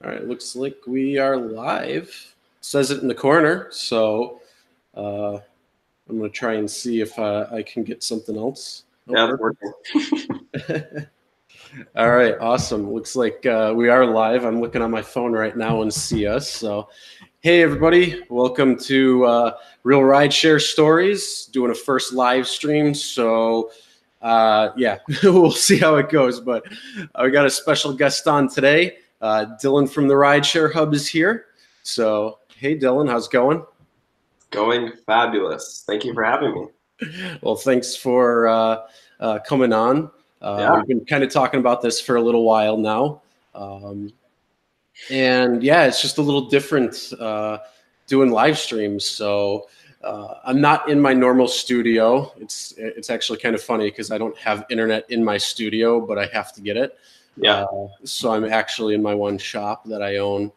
All right, looks like we are live. It says it in the corner, so I'm going to try and see if I can get something else. Yeah, it's working. All right, awesome. Looks like we are live. I'm looking on my phone right now and see us. So, hey, everybody. Welcome to Real Rideshare Stories, doing a first live stream. So, yeah, we'll see how it goes. But we got a special guest on today. Dylan from the Rideshare Hub is here. So, hey, Dylan, how's it going? Going fabulous. Thank you for having me. Well, thanks for coming on. Yeah. We've been kind of talking about this for a little while now. And yeah, it's just a little different doing live streams. So I'm not in my normal studio. It's actually kind of funny because I don't have internet in my studio, but I have to get it. Yeah. So I'm actually in my one shop that I own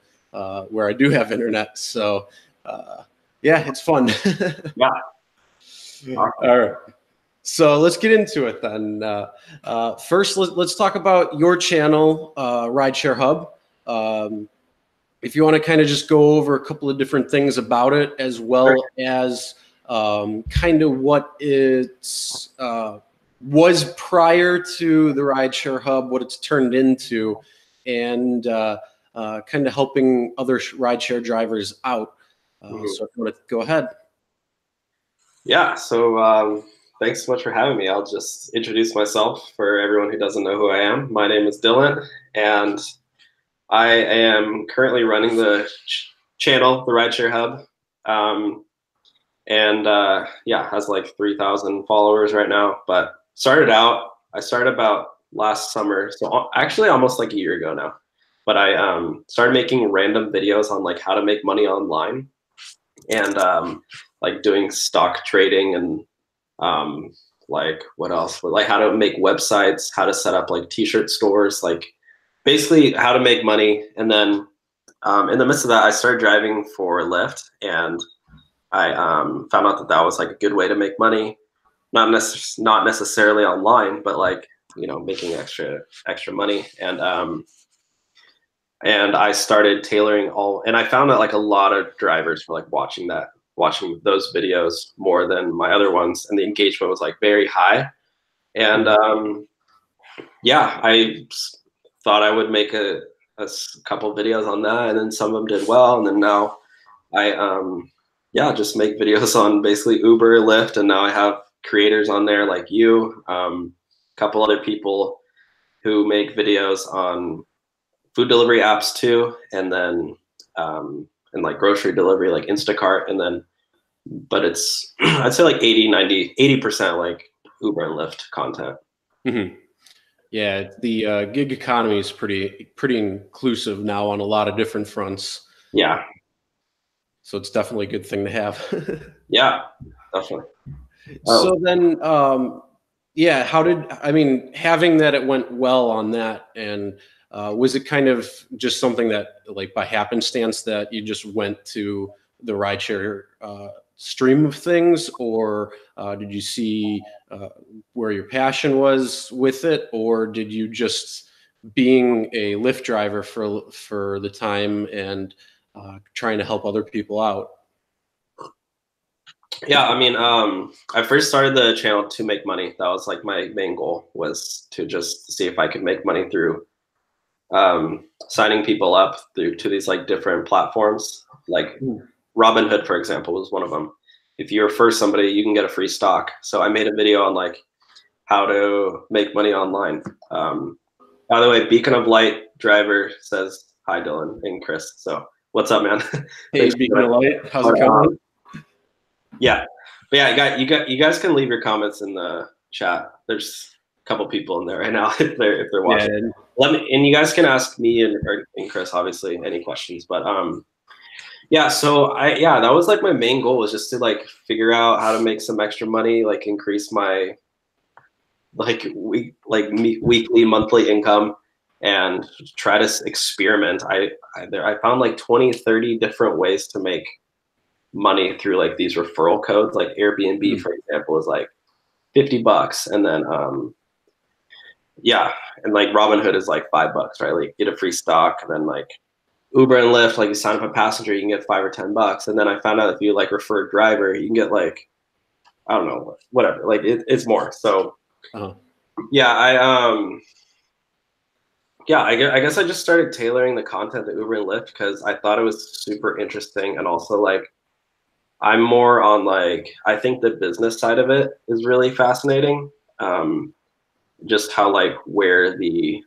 where I do have internet. So yeah, it's fun. Yeah. Awesome. All right. So let's get into it then. First, let's talk about your channel, Rideshare Hub. If you want to kind of just go over a couple of different things about it, as well as kind of what it was prior to the Rideshare Hub, what it's turned into, and kind of helping other rideshare drivers out. So if you want to go ahead. Yeah. So thanks so much for having me. I'll just introduce myself for everyone who doesn't know who I am. My name is Dylan, and I am currently running the channel, the Rideshare Hub, and yeah, has like 3,000 followers right now. But I started about last summer, so actually almost like a year ago now. But I started making random videos on like how to make money online, and like doing stock trading and like what else? Like how to make websites, how to set up like t-shirt stores, like basically how to make money. And then in the midst of that, I started driving for Lyft, and I found out that that was like a good way to make money, not necessarily online, but like, you know, making extra money. And I started tailoring and I found that like a lot of drivers were like watching those videos more than my other ones, and the engagement was like very high. And yeah, I thought I would make a couple videos on that, and then some of them did well, and then now I yeah, just make videos on basically Uber, Lyft, and now I have creators on there like you, a couple other people who make videos on food delivery apps too, and then and like grocery delivery like Instacart, and then but it's I'd say like 80% like Uber and Lyft content. Yeah, the gig economy is pretty inclusive now on a lot of different fronts. Yeah. So it's definitely a good thing to have. Yeah, definitely. So then, yeah, having that it went well on that, and was it kind of just something that like by happenstance that you just went to the rideshare stream of things, or did you see where your passion was with it, or did you just being a Lyft driver for the time and trying to help other people out? Yeah, I mean, I first started the channel to make money. That was like my main goal, was to just see if I could make money through signing people up to these like different platforms. Like Robinhood, for example, was one of them. If you refer somebody, you can get a free stock. So I made a video on like how to make money online. By the way, Beacon of Light driver says hi, Dylan and Chris. So what's up, man? Hey, Beacon of Light, how's it going? Yeah, but yeah, you guys can leave your comments in the chat. There's a couple people in there right now if they're watching. Yeah. And you guys can ask me and Chris obviously any questions. But yeah, so that was like my main goal, was just to like figure out how to make some extra money, like increase my like weekly, monthly income, and try to experiment. I found like 20, 30 different ways to make money through like these referral codes. Like Airbnb, for example, is like $50, and then yeah, and like Robinhood is like $5, right? Like get a free stock, and then like Uber and Lyft, like you sign up a passenger, you can get $5 or $10. And then I found out if you like refer a driver, you can get like, I don't know, whatever. Like it's more. So yeah, I guess I just started tailoring the content to Uber and Lyft because I thought it was super interesting. And also like, I'm more on like, I think the business side of it is really fascinating. Just how like where the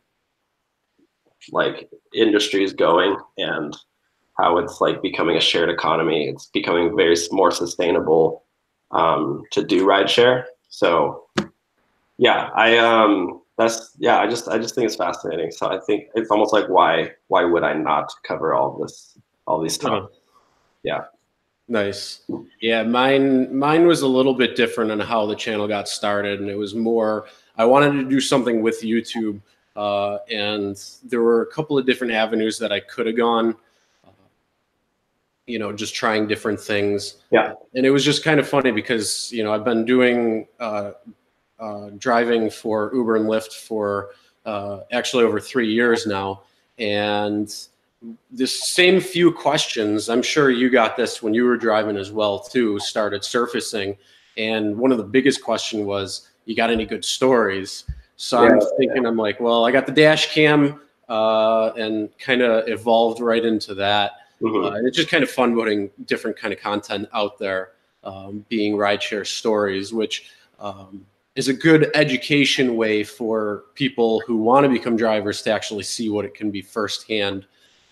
like industry is going and how it's like becoming a shared economy. It's becoming very more sustainable to do rideshare. So yeah, I just think it's fascinating. So I think it's almost like why would I not cover all these topics? Yeah. Nice. Yeah, mine was a little bit different on how the channel got started, and it was more I wanted to do something with YouTube, and there were a couple of different avenues that I could have gone. Just trying different things. Yeah. And it was just kind of funny because I've been doing driving for Uber and Lyft for actually over 3 years now, and this same few questions, I'm sure you got this when you were driving as well too, started surfacing. And one of the biggest question was, you got any good stories? So I'm thinking, I'm like, well, I got the dash cam, and kind of evolved right into that. And it's just kind of fun putting different kind of content out there, being rideshare stories, which is a good education way for people who want to become drivers to actually see what it can be firsthand.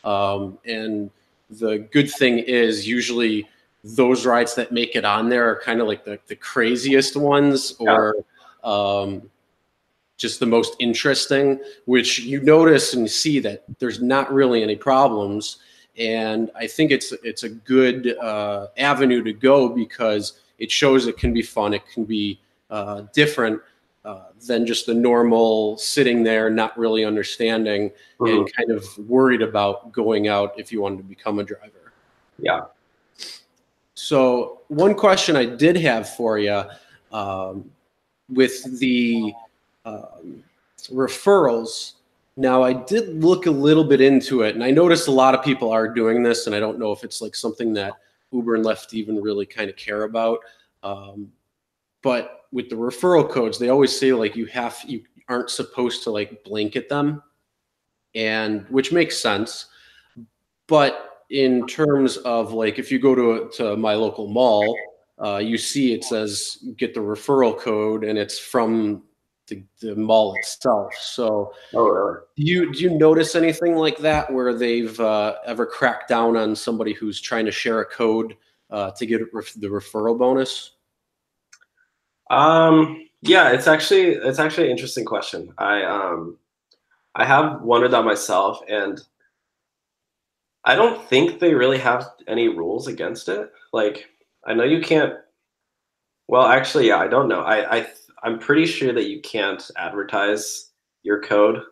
And the good thing is usually those rides that make it on there are kind of like the craziest ones, or just the most interesting, which you notice and see that there's not really any problems. And I think it's a good avenue to go because it shows it can be fun. It can be different than just the normal sitting there, not really understanding and kind of worried about going out if you wanted to become a driver. Yeah. So one question I did have for you, with the referrals. Now, I did look a little bit into it, and I noticed a lot of people are doing this, and I don't know if it's like something that Uber and Lyft even really kind of care about. But with the referral codes, they always say like you aren't supposed to like blanket them, and which makes sense. But in terms of like if you go to my local mall, you see it says get the referral code, and it's from the mall itself. So really? Do you notice anything like that where they've ever cracked down on somebody who's trying to share a code to get the referral bonus? Yeah, it's actually an interesting question. I have wondered that myself, and I don't think they really have any rules against it. Like, I know you can't. Well, actually, yeah, I don't know. I'm pretty sure that you can't advertise your code,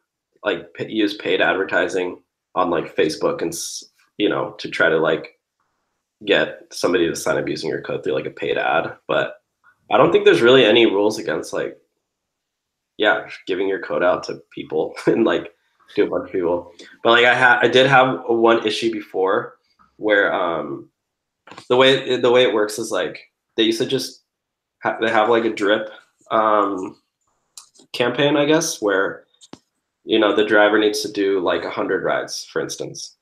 like use paid advertising on like Facebook and to try to like get somebody to sign up using your code through like a paid ad. But I don't think there's really any rules against like, yeah, giving your code out to people and like to a bunch of people. But like I did have one issue before where the way it works is like they used to just they have like a drip campaign, I guess, where the driver needs to do like 100 rides, for instance.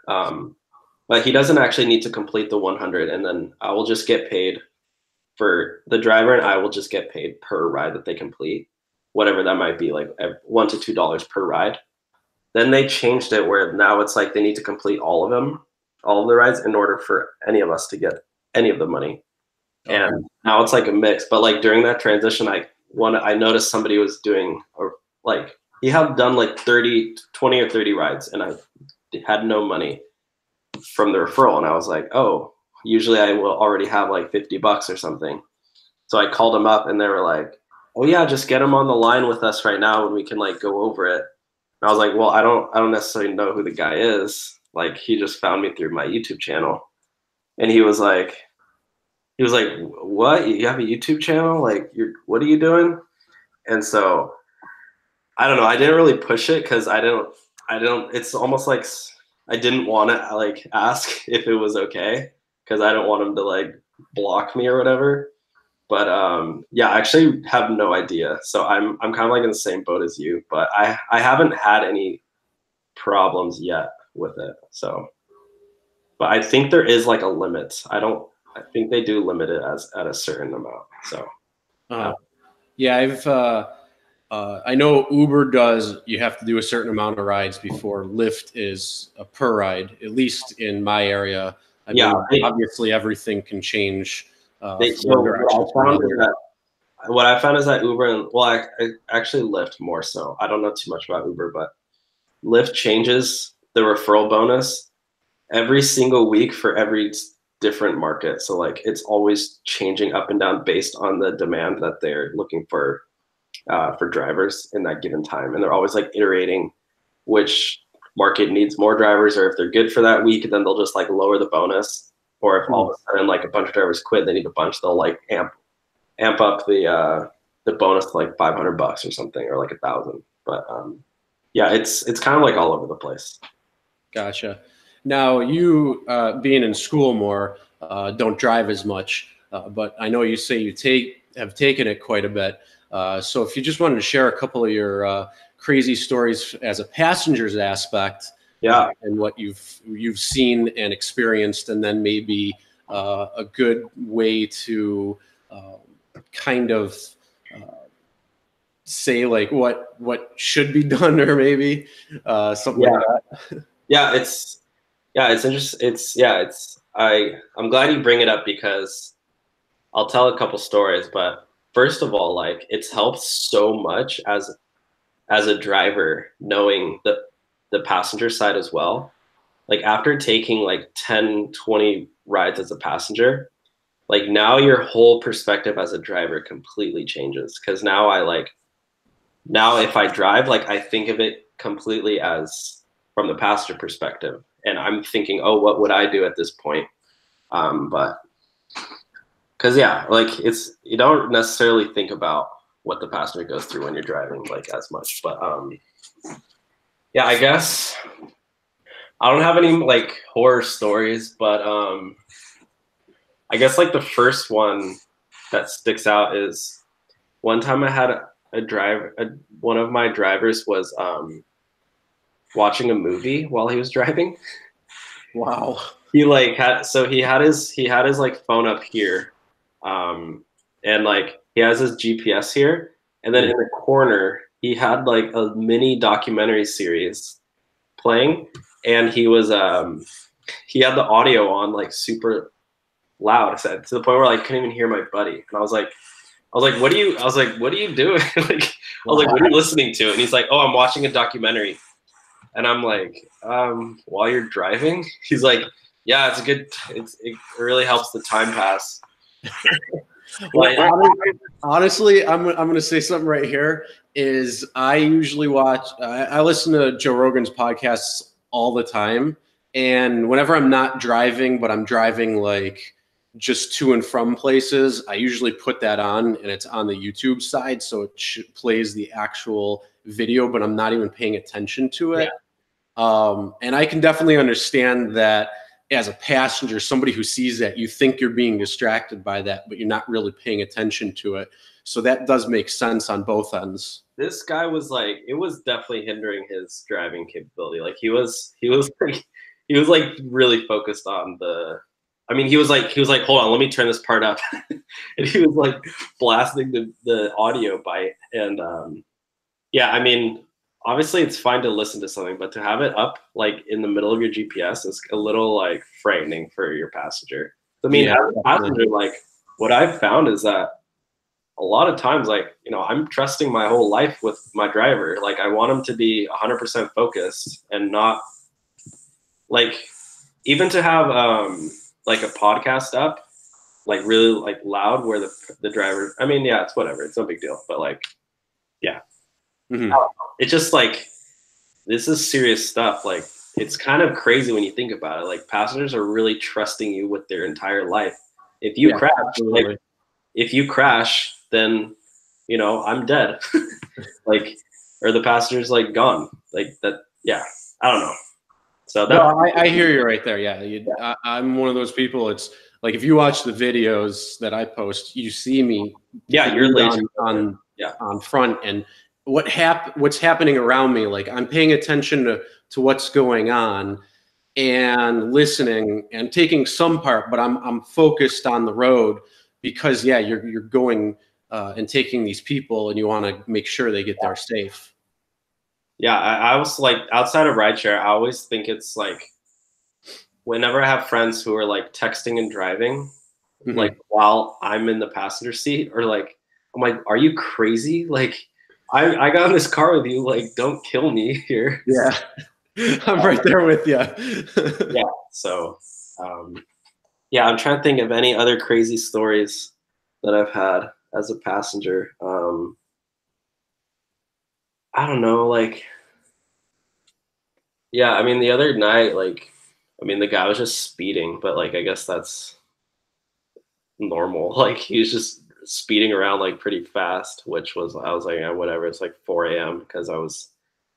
But he doesn't actually need to complete the 100, and then I will just get paid for the driver, and I will just get paid per ride that they complete, whatever that might be, like $1 to $2 per ride. Then they changed it where now it's like they need to complete all of the rides in order for any of us to get any of the money. And now it's like a mix. But like during that transition, I noticed somebody was doing, or like he had done like 20 or 30 rides, and I had no money from the referral. And I was like, oh, usually I will already have like $50 or something. So I called them up, and they were like, oh yeah, just get him on the line with us right now and we can like go over it. And I was like, well, I don't necessarily know who the guy is. Like, he just found me through my YouTube channel. And he was like, what? You have a YouTube channel? Like, what are you doing? And so I don't know. I didn't really push it because I don't, it's almost like I didn't want to like ask if it was okay because I don't want him to like block me or whatever. But yeah, I actually have no idea. So I'm kind of like in the same boat as you, but I haven't had any problems yet with it. So, but I think there is like a limit. I think they do limit it as at a certain amount. So, yeah, I know Uber does. You have to do a certain amount of rides before Lyft is a per ride, at least in my area. I mean, obviously everything can change from one direction to another. What I found is that Uber and I actually Lyft more so. I don't know too much about Uber, but Lyft changes the referral bonus every single week for every different market. So like it's always changing up and down based on the demand that they're looking for drivers in that given time. And they're always like iterating which market needs more drivers, or if they're good for that week, then they'll just like lower the bonus. Or if all of a sudden like a bunch of drivers quit, they need a bunch, they'll like amp up the bonus to like $500 or something, or like 1,000. But yeah, it's kind of like all over the place. Gotcha. Now you being in school more, don't drive as much, but I know you say you have taken it quite a bit. So if you just wanted to share a couple of your crazy stories as a passenger's aspect, yeah, and what you've seen and experienced, and then maybe a good way to kind of say like what should be done, or maybe something like that. It's interesting. I'm glad you bring it up because I'll tell a couple stories. But first of all, like it's helped so much as a driver knowing the passenger side as well. Like after taking like 10, 20 rides as a passenger, like now your whole perspective as a driver completely changes. Cause now if I drive, like I think of it completely as from the passenger perspective. And I'm thinking, oh, what would I do at this point? But cause yeah, like you don't necessarily think about what the passenger goes through when you're driving like as much. But yeah, I guess I don't have any like horror stories, but I guess like the first one that sticks out is one time I had one of my drivers was watching a movie while he was driving. Wow. He had his like phone up here, and like he has his GPS here, and then in the corner he had like a mini documentary series playing, and he had the audio on like super loud, to the point where I couldn't even hear my buddy. And I was like, what are you doing? Like, I was like, what are you listening to? And he's like, oh, I'm watching a documentary. And I'm like, while you're driving? He's like, yeah, it really helps the time pass. Well, honestly, I'm going to say something right here is I usually I listen to Joe Rogan's podcasts all the time. And whenever I'm not driving, but I'm driving like just to and from places, I usually put that on, and it's on the YouTube side. So it plays the actual video, but I'm not even paying attention to it. Yeah. And I can definitely understand that as a passenger, somebody who sees that, you think you're being distracted by that, but you're not really paying attention to it. So that does make sense on both ends. This guy was like, it was definitely hindering his driving capability. Like he was like really focused on he was like, hold on, let me turn this part up. And he was like blasting the audio by, and yeah, I mean, obviously it's fine to listen to something, but to have it up like in the middle of your GPS is a little like frightening for your passenger. I mean, as a passenger, like what I've found is that a lot of times, like, I'm trusting my whole life with my driver. Like I want him to be 100% focused and not like, even to have like a podcast up, like really like loud where the driver, I mean, yeah, it's whatever. It's no big deal. But like, yeah. Mm-hmm. It's just like, this is serious stuff. Like, it's kind of crazy when you think about it. Like, passengers are really trusting you with their entire life. If you crash, then I'm dead. Like, or the passenger's like gone. Like that. Yeah, I don't know. So that, no, I hear you right there. Yeah, I'm one of those people. It's like if you watch the videos that I post, you see me. Yeah, you're lazy on front, and what's happening around me. Like I'm paying attention to what's going on and listening and taking some part, but I'm focused on the road because you're going and taking these people, and you want to make sure they get there safe. Yeah, I was like, outside of rideshare, I always think it's like, whenever I have friends who are like texting and driving, like while I'm in the passenger seat, or like, I'm like, are you crazy? Like, I got in this car with you, like, don't kill me here. Yeah, I'm right there with you. Yeah, so, yeah, I'm trying to think of any other crazy stories that I've had as a passenger. I don't know, like, yeah, I mean, the other night, like, I mean, the guy was just speeding, but like, I guess that's normal. Like, he was just speeding around like pretty fast, which was, I was like, yeah, whatever. It's like 4 a.m. because I was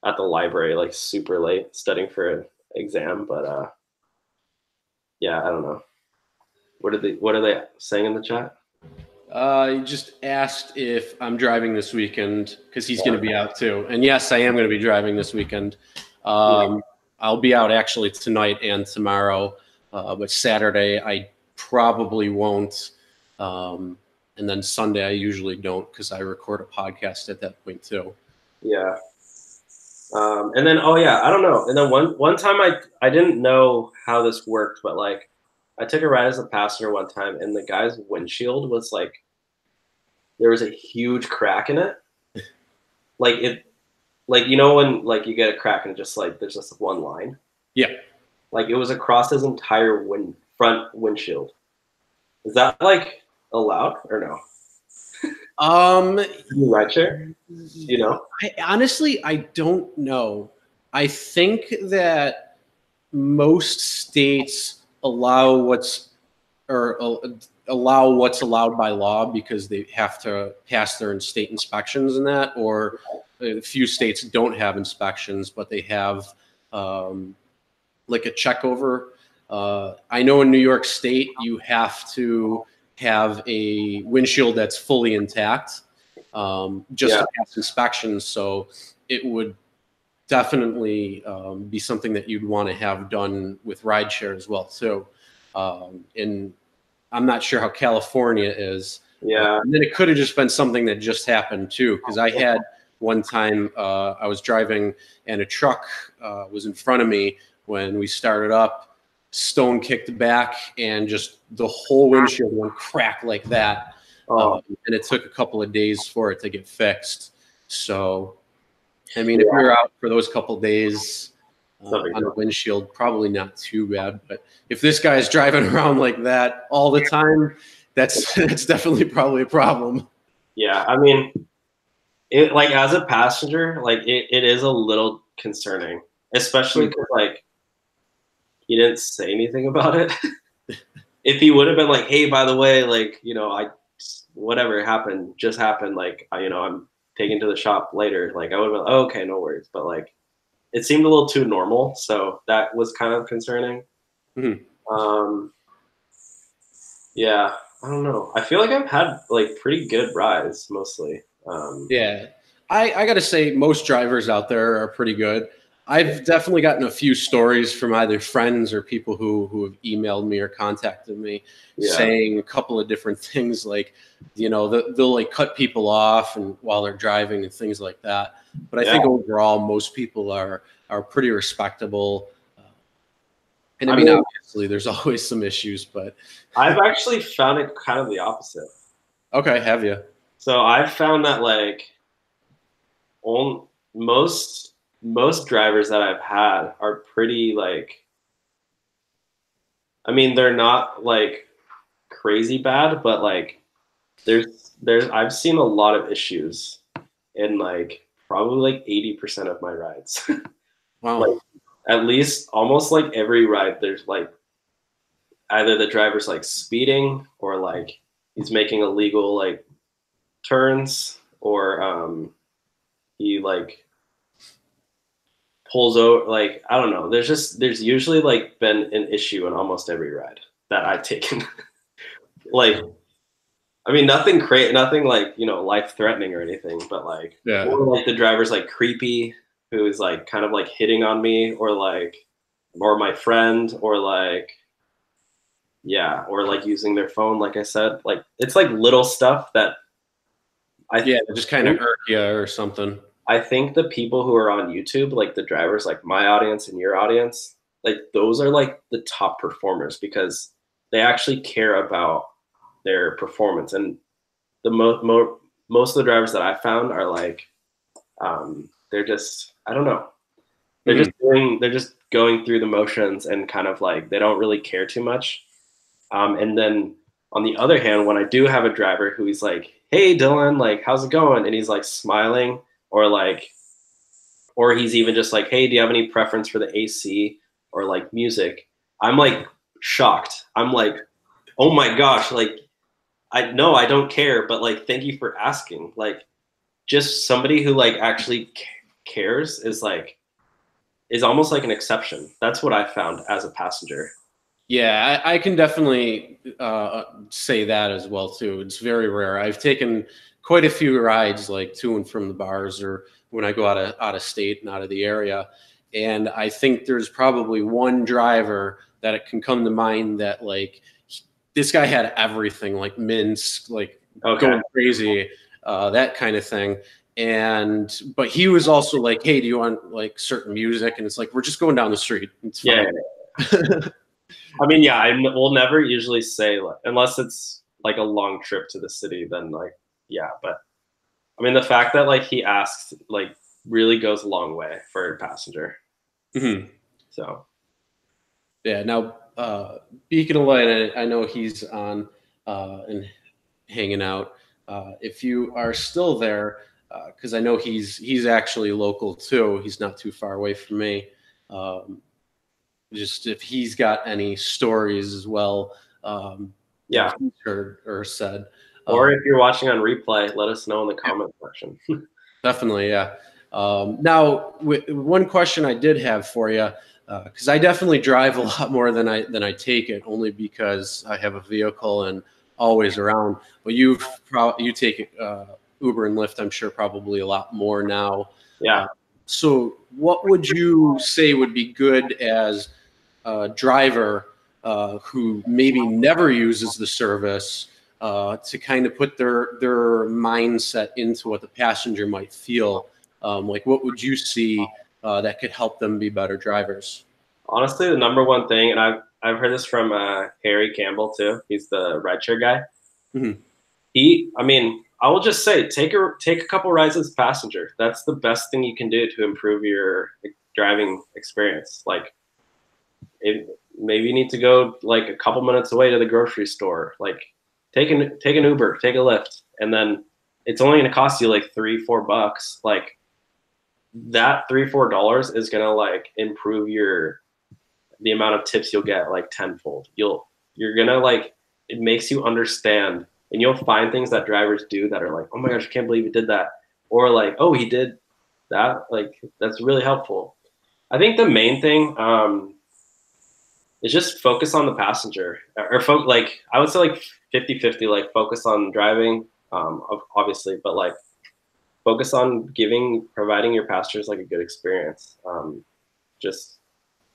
at the library like super late studying for an exam. But yeah, I don't know. What are they saying in the chat? He just asked if I'm driving this weekend because he's going to be out too. And yes, I am going to be driving this weekend. I'll be out actually tonight and tomorrow, but Saturday I probably won't. And then Sunday I usually don't because I record a podcast at that point too. Yeah. And then, oh yeah, I don't know. And then one time I didn't know how this worked, but like I took a ride as a passenger one time, and the guy's windshield was like, there was a huge crack in it. Like it, like, you know, when like you get a crack and just like there's just one line. Yeah. Like it was across his entire front windshield. Is that like allowed or no? Rideshare? You know? Honestly, I don't know. I think that most states allow what's allowed by law because they have to pass their state inspections and that, or a few states don't have inspections, but they have like a check over. I know in New York State, you have to have a windshield that's fully intact just to pass inspections. So it would definitely be something that you'd want to have done with rideshare as well too. And I'm not sure how California is. Yeah. And then it could have just been something that just happened too, because I had one time I was driving and a truck was in front of me when we started up. Stone kicked back and just the whole windshield went crack like that. And it took a couple of days for it to get fixed. So, I mean, if you're out for those couple of days on a windshield, probably not too bad. But if this guy's driving around like that all the time, that's definitely probably a problem. Yeah, I mean, it, like, as a passenger, like it is a little concerning, especially because like he didn't say anything about it. If he would have been like, hey, by the way, like, you know, whatever happened just happened, like, you know, I'm taken to the shop later, like I would have been like, oh, okay, no worries. But like it seemed a little too normal, so that was kind of concerning. Yeah, I don't know. I feel like I've had like pretty good rides mostly. Yeah, I got to say most drivers out there are pretty good. I've definitely gotten a few stories from either friends or people who have emailed me or contacted me saying a couple of different things, like, you know, they'll like cut people off and while they're driving and things like that. But I think overall most people are pretty respectable. And I mean, obviously there's always some issues, but I've actually found it kind of the opposite. Okay, have you? So I've found that like most drivers that I've had are pretty like, I mean, they're not like crazy bad, but like there's I've seen a lot of issues in like probably like 80% of my rides. Wow. Like at least almost like every ride there's like either the driver's like speeding or like he's making illegal like turns, or he like pulls over, like, I don't know. There's usually like been an issue in almost every ride that I've taken. Like, I mean, nothing like, you know, life threatening or anything, but like, or like the driver's like creepy, who is like kind of like hitting on me, or like, or my friend, or like, yeah, or like using their phone, like I said, like it's like little stuff that just kind of hurt you or something. I think the people who are on YouTube, like the drivers, like my audience and your audience, like those are like the top performers because they actually care about their performance. And the most of the drivers that I found are like, they're just, I don't know, they're they're just going through the motions and kind of like they don't really care too much. And then on the other hand, when I do have a driver who he's like, "Hey Dylan, like how's it going?" and he's like smiling, or like, or he's even just like, "Hey, do you have any preference for the AC or like music?" I'm like shocked. I'm like, "Oh my gosh, like I don't care, but like thank you for asking." Like just somebody who like actually cares is almost like an exception. That's what I found as a passenger. Yeah, I can definitely say that as well too. It's very rare. I've taken quite a few rides, like to and from the bars, or when I go out of state and out of the area. And I think there's probably one driver that it can come to mind that like this guy had everything, like Minsk, like going crazy, that kind of thing. But he was also like, "Hey, do you want like certain music?" And it's like, we're just going down the street. It's fine. Yeah. I mean, yeah, we'll never usually say, like, unless it's like a long trip to the city, then like, yeah. But I mean, the fact that like he asks like really goes a long way for a passenger. So, yeah. Now, Beacon of Light, I know he's on and hanging out. If you are still there, because I know he's actually local too. He's not too far away from me. Just if he's got any stories as well, yeah, he's heard or said. Or if you're watching on replay, let us know in the comment section. Definitely, yeah. Now, one question I did have for you, because I definitely drive a lot more than I take it, only because I have a vehicle and always around. But you take Uber and Lyft, I'm sure, probably a lot more now. Yeah. So, what would you say would be good as a driver who maybe never uses the service to kind of put their mindset into what the passenger might feel? Like, what would you see that could help them be better drivers? Honestly, the number one thing, and I've heard this from Harry Campbell too. He's the rideshare guy. I mean, I will just say, take a couple rides as a passenger. That's the best thing you can do to improve your driving experience. Like, maybe you need to go like a couple minutes away to the grocery store. Like, take an Uber, take a Lyft, and then it's only going to cost you like $3-4. Like, that $3-4 is going to like improve the amount of tips you'll get like tenfold. You're going to like, it makes you understand, and you'll find things that drivers do that are like, "Oh my gosh, I can't believe he did that." Or like, "Oh, he did that." Like, that's really helpful. I think the main thing is just focus on the passenger, or like, I would say like 50-50, like focus on driving, obviously, but like focus on providing your passengers like a good experience. Just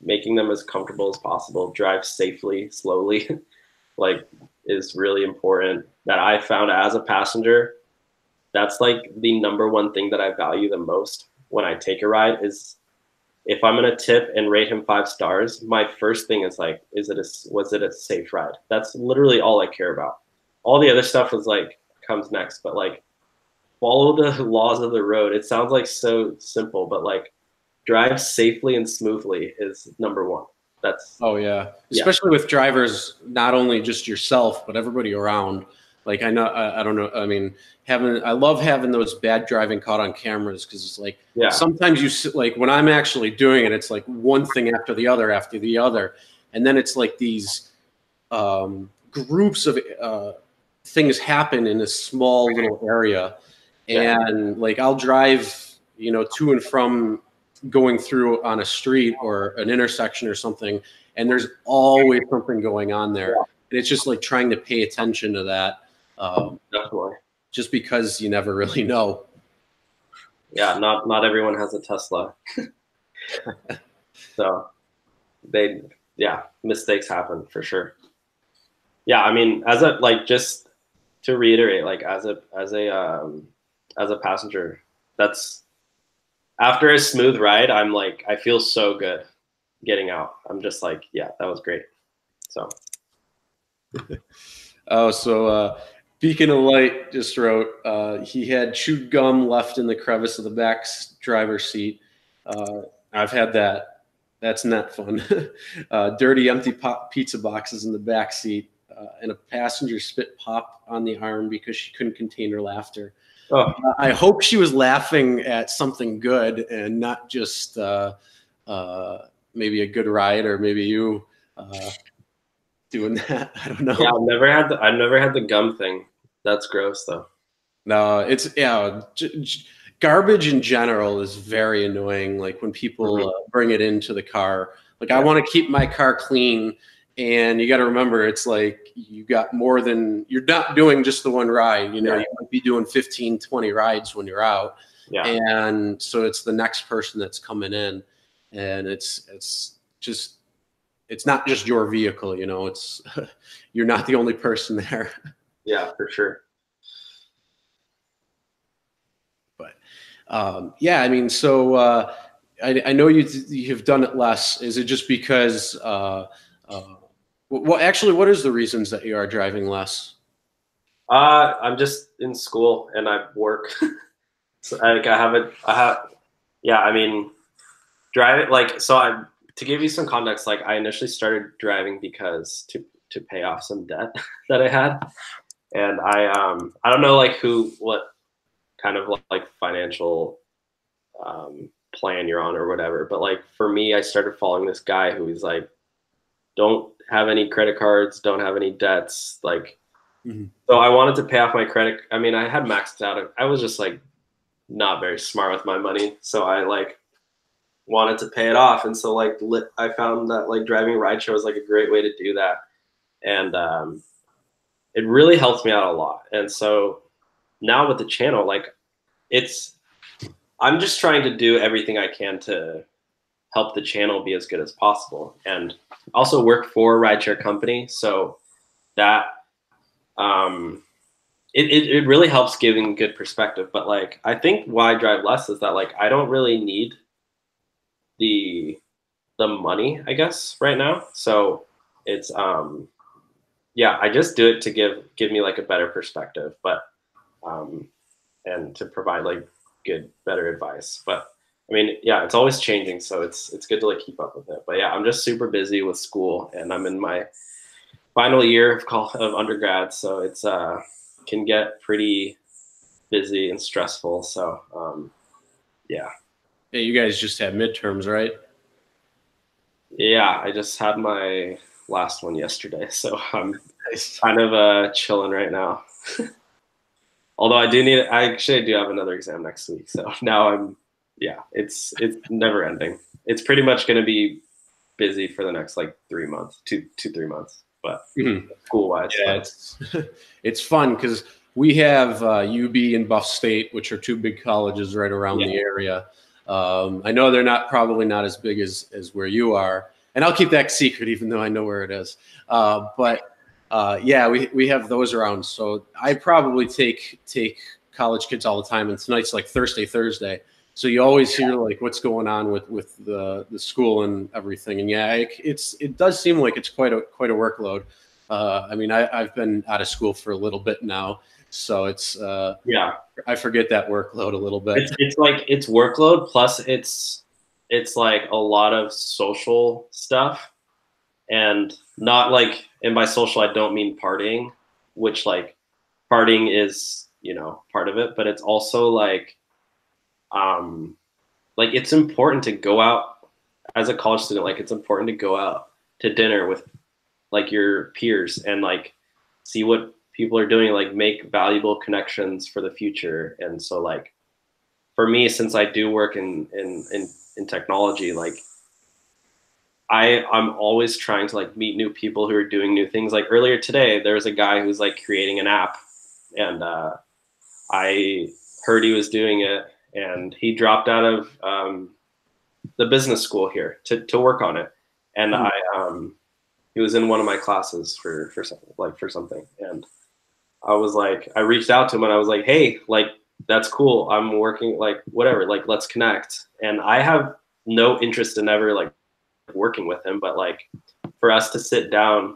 making them as comfortable as possible, drive safely, slowly, like is really important. That I found as a passenger, that's like the number one thing that I value the most when I take a ride is, if I'm gonna tip and rate him 5 stars, my first thing is like, was it a safe ride? That's literally all I care about. All the other stuff is like comes next, but like follow the laws of the road. It sounds like so simple, but like drive safely and smoothly is number one. Especially with drivers, not only just yourself, but everybody around. Like, I know, I don't know. I mean, I love having those bad driving caught on cameras, because it's like, sometimes you sit, like when I'm actually doing it, it's like one thing after the other, and then it's like these groups of things happen in a small little area, and like I'll drive, to and from going through on a street or an intersection or something, and there's always something going on there. And it's just like trying to pay attention to that. Definitely. Just because you never really know. Yeah, not everyone has a Tesla. So mistakes happen for sure. Yeah, I mean, just to reiterate, like as a passenger, that's after a smooth ride, I'm like, I feel so good getting out. I'm just like, yeah, that was great. So. Oh, so Beacon of Light just wrote, he had chewed gum left in the crevice of the back driver's seat. I've had that. That's not fun. Dirty, empty pizza boxes in the back seat, and a passenger spit pop on the arm because she couldn't contain her laughter. Oh. I hope she was laughing at something good and not just maybe a good ride, or maybe you doing that. I don't know. Yeah, I've never had the gum thing. That's gross though. No, it's garbage in general is very annoying. Like when people bring it into the car. Like I want to keep my car clean, and you got to remember, it's like you got more than, you're not doing just the one ride. You know, you might be doing 15, 20 rides when you're out. Yeah. And so it's the next person that's coming in, and it's not just your vehicle. You know, it's you're not the only person there. Yeah, for sure. Yeah, I mean, so I know you've done it less. Is it just because? Well, actually, what is the reasons that you are driving less? I'm just in school and I work. So I mean, drive it like so. To give you some context, like I initially started driving because to pay off some debt that I had, and I don't know like what kind of like financial plan you're on or whatever, but like for me, I started following this guy who was like, don't have any credit cards, don't have any debts, like so I wanted to pay off my credit. I mean, I had maxed out. I was just like not very smart with my money, so I like wanted to pay it off, and so like I found that like driving rideshare was like a great way to do that, and it really helped me out a lot. And so now with the channel, like I'm just trying to do everything I can to help the channel be as good as possible, and also work for a rideshare company, so that it really helps giving good perspective. But like I think why I drive less is that like I don't really need the money, I guess, right now. So it's yeah, I just do it to give me like a better perspective, but and to provide like better advice. But I mean, yeah, it's always changing, so it's good to like keep up with it. But yeah, I'm just super busy with school, and I'm in my final year of undergrad, so it's can get pretty busy and stressful. So yeah. Yeah, you guys just had midterms, right? Yeah, I just had my last one yesterday, so I'm kind of chilling right now. Although I do have another exam next week, so now it's never ending. It's pretty much going to be busy for the next like 3 months, 3 months, but school wise. Yeah, it's fun because we have UB and Buff State, which are two big colleges right around the area. I know they're probably not as big as where you are, and I'll keep that secret even though I know where it is. But yeah, we have those around. So I probably take college kids all the time, and tonight's like Thursday. So you always hear like what's going on with the school and everything. And yeah, it does seem like it's quite a workload. I mean, I've been out of school for a little bit now, so it's I forget that workload a little bit. It's like it's workload plus it's like a lot of social stuff, and not like, and by social I don't mean partying, which like partying is, you know, part of it, but it's also like it's important to go out as a college student. Like it's important to go out to dinner with like your peers and like see what people are doing, like make valuable connections for the future. And so like for me, since I do work in technology, like I'm always trying to like meet new people who are doing new things. Like earlier today, there was a guy who's like creating an app, and I heard he was doing it, and he dropped out of the business school here to work on it. And he was in one of my classes for something, and I reached out to him and I was like, hey, like, that's cool. I'm working, like, whatever, like, let's connect. And I have no interest in ever like working with him, but like for us to sit down,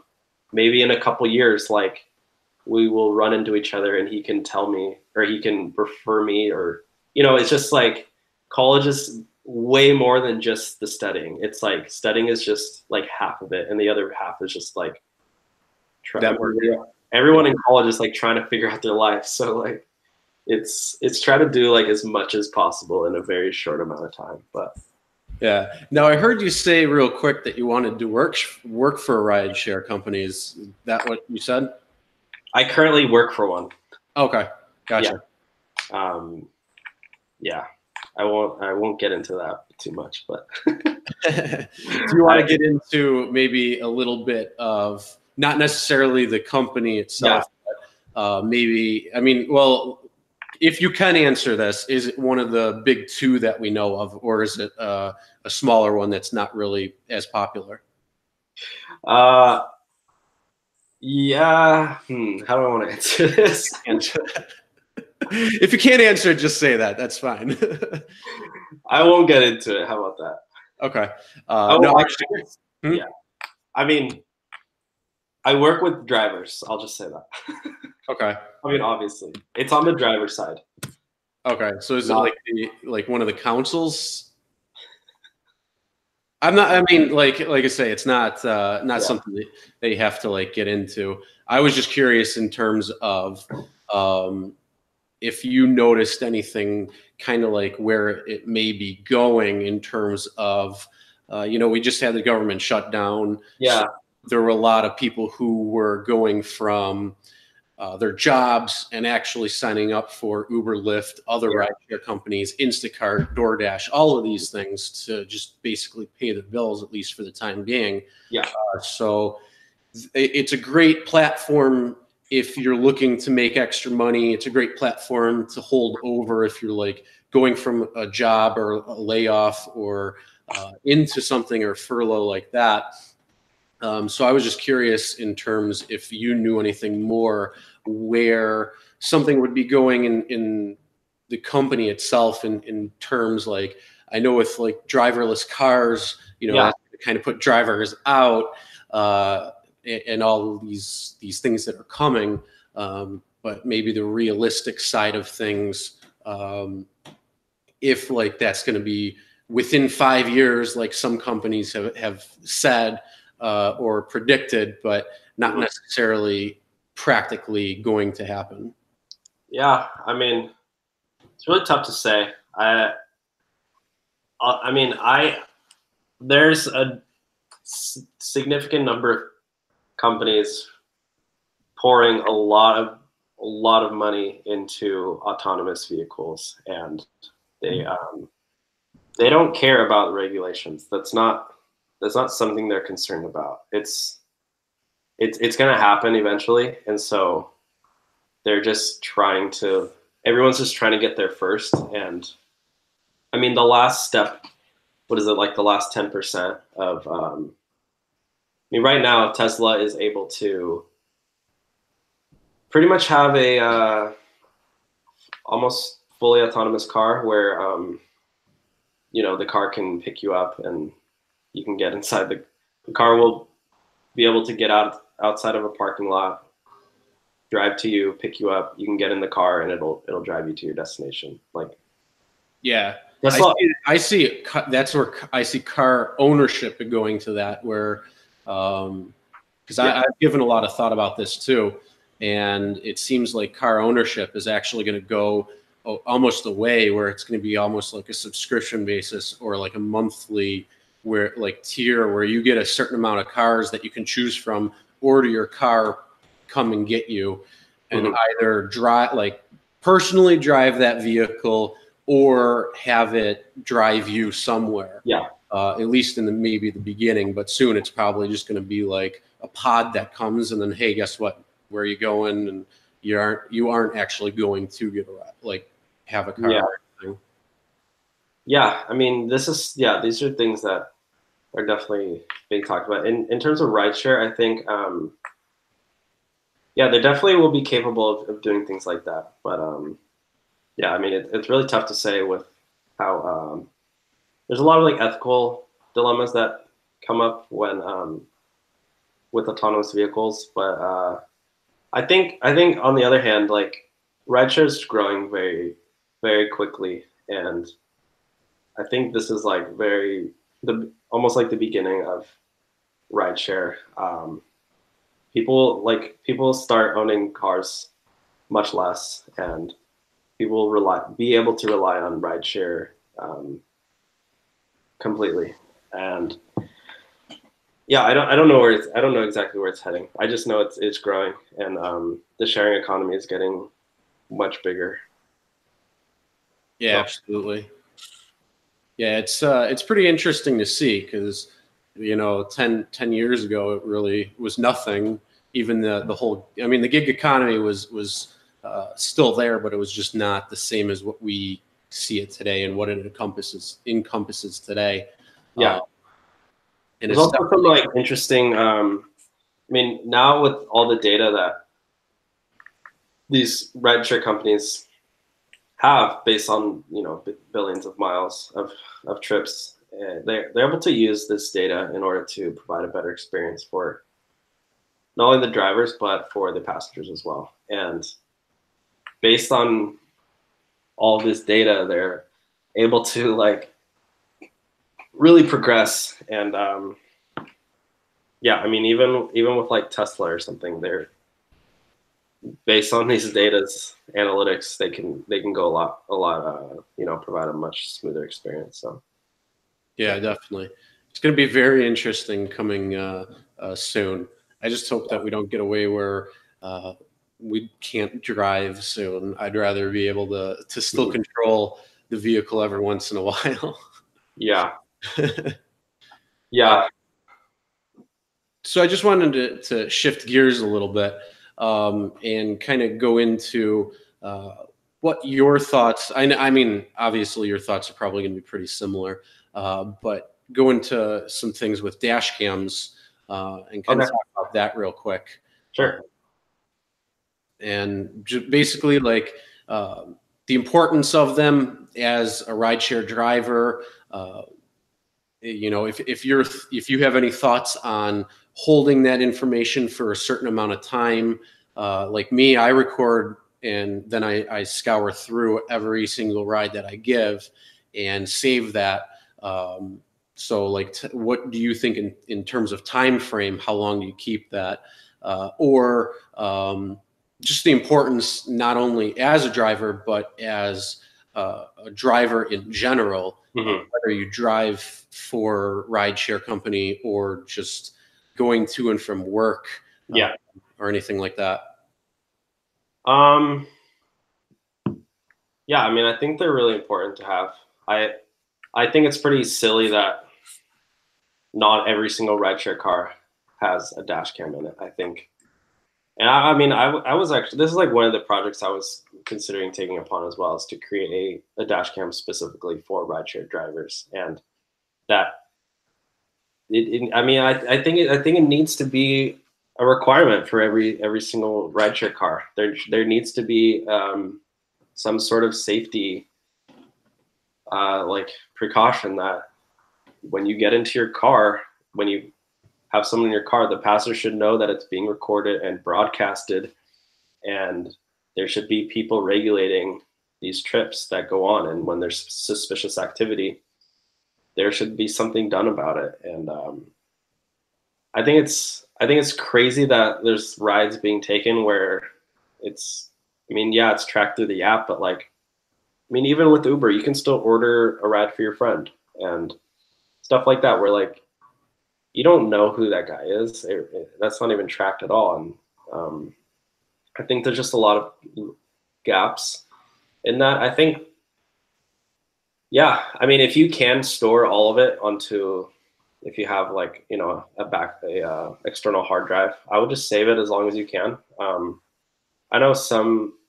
maybe in a couple years, like we will run into each other and he can tell me, or he can refer me, or, you know, it's just like college is way more than just the studying. It's like studying is just like half of it, and the other half is just like everyone in college is like trying to figure out their life. So like it's try to do like as much as possible in a very short amount of time. But yeah. Now I heard you say real quick that you wanted to work for rideshare companies. Is that what you said? I currently work for one. Okay, gotcha. Yeah. Yeah. I won't get into that too much, but do you want to get into maybe a little bit of not necessarily the company itself, but maybe, I mean, well, if you can answer this, is it one of the big two that we know of, or is it a smaller one that's not really as popular? Yeah. How do I want to answer this? If you can't answer it, just say that. That's fine. I won't get into it. How about that? Okay. No, actually, yeah. I mean, I work with drivers. I'll just say that. Okay. I mean, obviously, it's on the driver's side. Okay. So is it like one of the councils? I'm not. I mean, like I say, it's not something that you have to like get into. I was just curious in terms of if you noticed anything kind of like where it may be going in terms of, you know, we just had the government shut down. Yeah. So there were a lot of people who were going from their jobs and actually signing up for Uber, Lyft, other rideshare companies, Instacart, DoorDash, all of these things to just basically pay the bills, at least for the time being. Yeah. So it's a great platform if you're looking to make extra money. It's a great platform to hold over if you're like going from a job or a layoff or into something or furlough like that. So I was just curious in terms if you knew anything more where something would be going in the company itself in terms like, I know with like driverless cars, you know, that's kind of put drivers out and all these things that are coming. But maybe the realistic side of things, if like that's going to be within 5 years, like some companies have said, or predicted, but not necessarily practically going to happen. Yeah, I mean, it's really tough to say. I mean, there's a significant number of companies pouring a lot of money into autonomous vehicles, and they don't care about regulations. That's not something they're concerned about. It's going to happen eventually, and so they're just everyone's just trying to get there first. And I mean, the last step, what is it, like the last 10% of I mean, right now Tesla is able to pretty much have a almost fully autonomous car where you know, the car can pick you up and you can get inside the car will be able to get outside of a parking lot, drive to you, pick you up. You can get in the car and it'll drive you to your destination. Like, yeah, I see that's where I see car ownership going to that, where because I've given a lot of thought about this too, and it seems like car ownership is actually going to go almost away, where it's going to be almost like a subscription basis or like a monthly tier where you get a certain amount of cars that you can choose from, order your car, come and get you, and either personally drive that vehicle or have it drive you somewhere. Yeah. At least in maybe the beginning, but soon it's probably just going to be like a pod that comes and then, hey, guess what? Where are you going? And you aren't actually going to get a ride, like have a car. Yeah. Or anything. Yeah. I mean, these are things that are definitely being talked about. In terms of rideshare, I think, yeah, they definitely will be capable of doing things like that. But yeah, I mean, it's really tough to say with how there's a lot of like ethical dilemmas that come up when with autonomous vehicles. But I think on the other hand, like rideshare is growing very, very quickly, and I think this is like almost like the beginning of rideshare. People start owning cars much less, and people be able to rely on rideshare completely. And yeah, I don't know I don't know exactly where it's heading. I just know it's growing, and the sharing economy is getting much bigger. Yeah, absolutely. Yeah, it's pretty interesting to see because 10 years ago it really was nothing. Even the whole, I mean, the gig economy was still there, but it was just not the same as what we see it today and what it encompasses today. Yeah. And there's also some like interesting. I mean, now with all the data that these rideshare companies have based on billions of miles of trips, they're able to use this data in order to provide a better experience for not only the drivers but for the passengers as well. And based on all this data, they're able to like really progress. And yeah, I mean, even with like Tesla or something, they're based on these data's analytics, they can go a lot provide a much smoother experience. So yeah, definitely, it's going to be very interesting coming soon. I just hope that we don't get away where we can't drive soon. I'd rather be able to still control the vehicle every once in a while. Yeah. Yeah. So I just wanted to shift gears a little bit and kind of go into what your thoughts. I mean, obviously your thoughts are probably going to be pretty similar, but go into some things with dash cams and kind of talk about that real quick. Sure. And basically, like the importance of them as a rideshare driver. If you have any thoughts on holding that information for a certain amount of time, like me, I record and then I scour through every single ride that I give and save that. So like, what do you think in terms of time frame? How long do you keep that? Or just the importance, not only as a driver, but as a driver in general, whether you drive for rideshare company or just going to and from work, or anything like that. Yeah, I mean, I think they're really important to have. I think it's pretty silly that not every single rideshare car has a dash cam in it. I think, and I mean, I was actually, this is like one of the projects I was considering taking upon as well, is to create a dash cam specifically for rideshare drivers. And that I mean, I think it needs to be a requirement for every single rideshare car. There needs to be some sort of safety like precaution that when you get into your car, when you have someone in your car, the passenger should know that it's being recorded and broadcasted, and there should be people regulating these trips that go on. And when there's suspicious activity, there should be something done about it. And I think it's crazy that there's rides being taken where I mean, yeah, it's tracked through the app, but like, I mean, even with Uber, you can still order a ride for your friend and stuff like that, where like, you don't know who that guy is. That's not even tracked at all. And I think there's just a lot of gaps in that. I think Yeah, I mean, if you can store all of it onto, if you have like, a external hard drive, I would just save it as long as you can. I know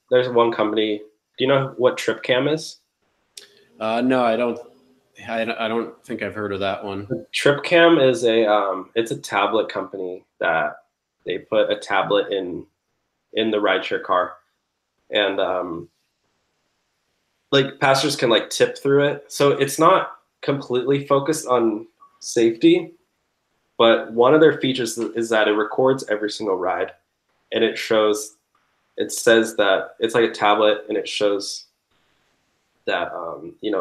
there's one company. Do you know what TripCam is? No, I don't. I don't think I've heard of that one. TripCam is it's a tablet company that they put a tablet in the rideshare car, and like passengers can like tip through it. So it's not completely focused on safety, but one of their features is that it records every single ride, and it says that it's like a tablet, and it shows that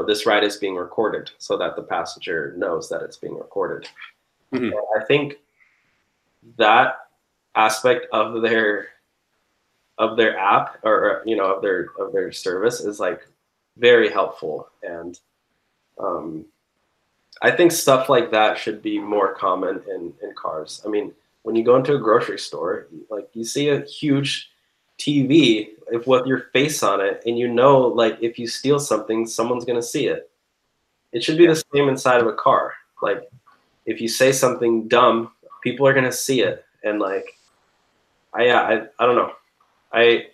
this ride is being recorded, so that the passenger knows that it's being recorded. Mm-hmm. I think that aspect of their app, or of their service, is like very helpful, and I think stuff like that should be more common in cars. I mean, when you go into a grocery store, like you see a huge TV with your face on it, and like if you steal something, someone's gonna see it. It should be the same inside of a car. Like if you say something dumb, people are gonna see it, and like I don't know. I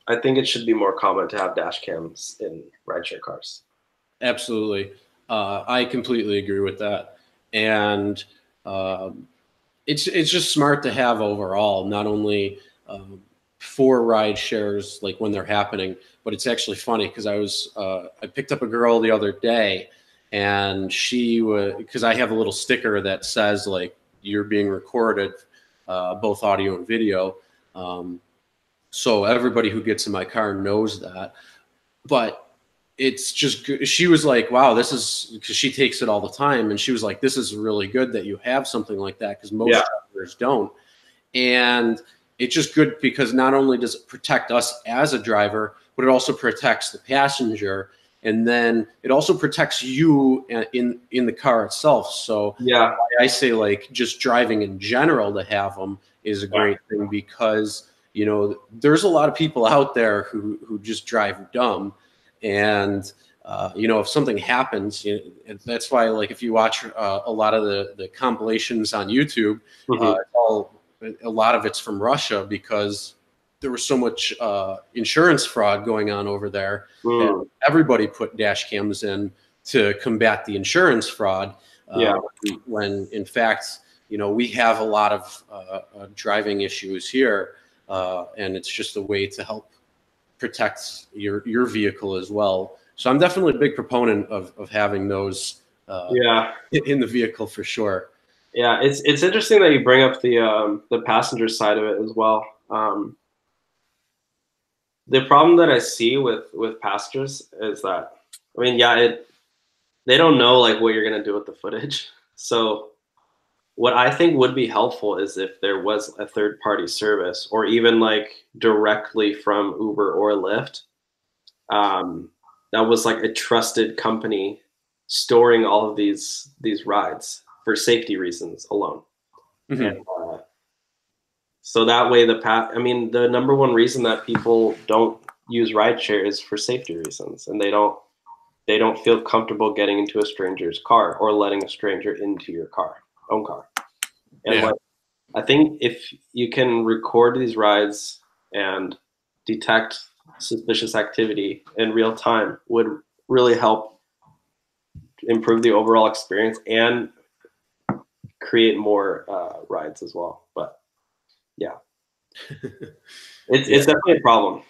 I think it should be more common to have dash cams in rideshare cars. Absolutely. I completely agree with that. And it's just smart to have overall, not only for ride shares like when they're happening, but it's actually funny because I picked up a girl the other day, and she was, because I have a little sticker that says like you're being recorded, both audio and video. Um, so everybody who gets in my car knows that. But it's just good. She was like, wow, this is, because she takes it all the time. And she was like, this is really good that you have something like that, because most drivers don't. And it's just good because not only does it protect us as a driver, but it also protects the passenger. And then it also protects you in the car itself. So Yeah. I say like just driving in general to have them is a great thing, because there's a lot of people out there who just drive dumb. And if something happens, that's why, like, if you watch a lot of the compilations on YouTube, a lot of it's from Russia, because there was so much insurance fraud going on over there. And everybody put dash cams in to combat the insurance fraud. When in fact, we have a lot of driving issues here, and it's just a way to help protect your vehicle as well. So I'm definitely a big proponent of having those in the vehicle for sure. Yeah, it's interesting that you bring up the passenger side of it as well. The problem that I see with passengers is that, I mean, they don't know like what you're gonna do with the footage. So what I think would be helpful is if there was a third party service, or even like directly from Uber or Lyft, that was like a trusted company storing all of these rides for safety reasons alone. Mm-hmm. And so that way I mean, the number one reason that people don't use rideshare is for safety reasons, and they don't feel comfortable getting into a stranger's car or letting a stranger into your own car. And like, I think if you can record these rides and detect suspicious activity in real time, would really help improve the overall experience and create more rides as well. But yeah, it's definitely a problem.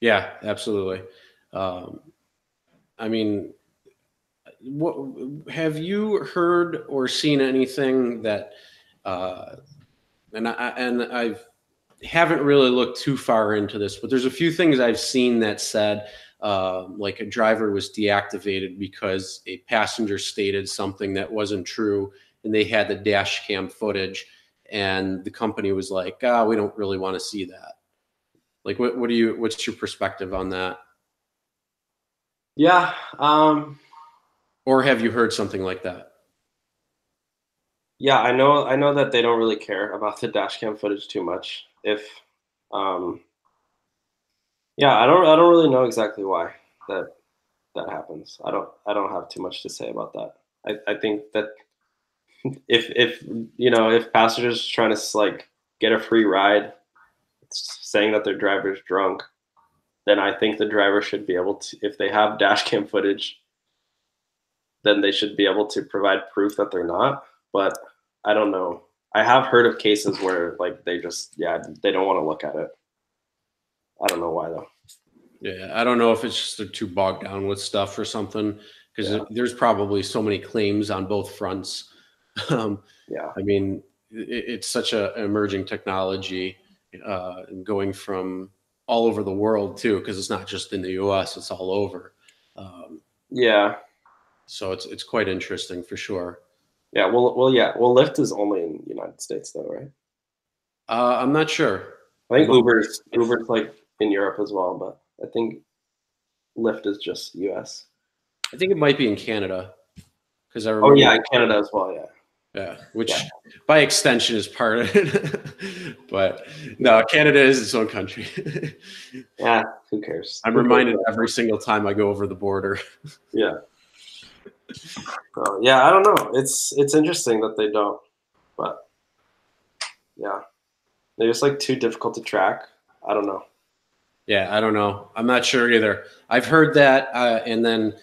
Yeah, absolutely. I mean, have you heard or seen anything that, and I haven't really looked too far into this, but there's a few things I've seen that said, like a driver was deactivated because a passenger stated something that wasn't true, and they had the dash cam footage, and the company was like, we don't really want to see that. Like, what's your perspective on that? Yeah. Or have you heard something like that? Yeah, I know that they don't really care about the dash cam footage too much. Um, yeah, I don't really know exactly why that that happens. I don't have too much to say about that. I think that if you know, if passengers trying to like get a free ride, saying that their driver's drunk, then I think the driver should be able to, if they have dash cam footage, then they should be able to provide proof that they're not. But I don't know. I have heard of cases where like they just, yeah, they don't want to look at it. I don't know why though. Yeah, I don't know if it's just they're too bogged down with stuff or something, because there's probably so many claims on both fronts. Yeah. I mean, it's such an emerging technology, going from all over the world too, because it's not just in the U.S., it's all over. Yeah. So it's quite interesting for sure. Yeah. Well, Lyft is only in the United States though, right? I'm not sure. I think Uber's like in Europe as well, but I think Lyft is just US. I think it might be in Canada, because I Oh remember. yeah, in Canada as well. Yeah. Yeah, which by extension is part of it. But no, Canada is its own country. Yeah, who cares? I'm reminded every single time I go over the border. Yeah. Yeah, I don't know. It's interesting that they don't, but yeah, they're just like too difficult to track. I don't know. Yeah, I don't know. I'm not sure either. I've heard that, and then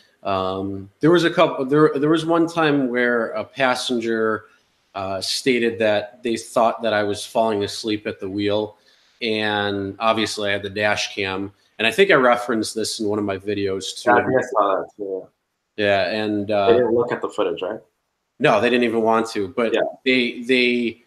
there was a couple. There was one time where a passenger stated that they thought that I was falling asleep at the wheel, and obviously I had the dash cam. And I think I referenced this in one of my videos too. Yeah, I think I saw that too. Yeah, and they didn't look at the footage, right? No, they didn't even want to. But they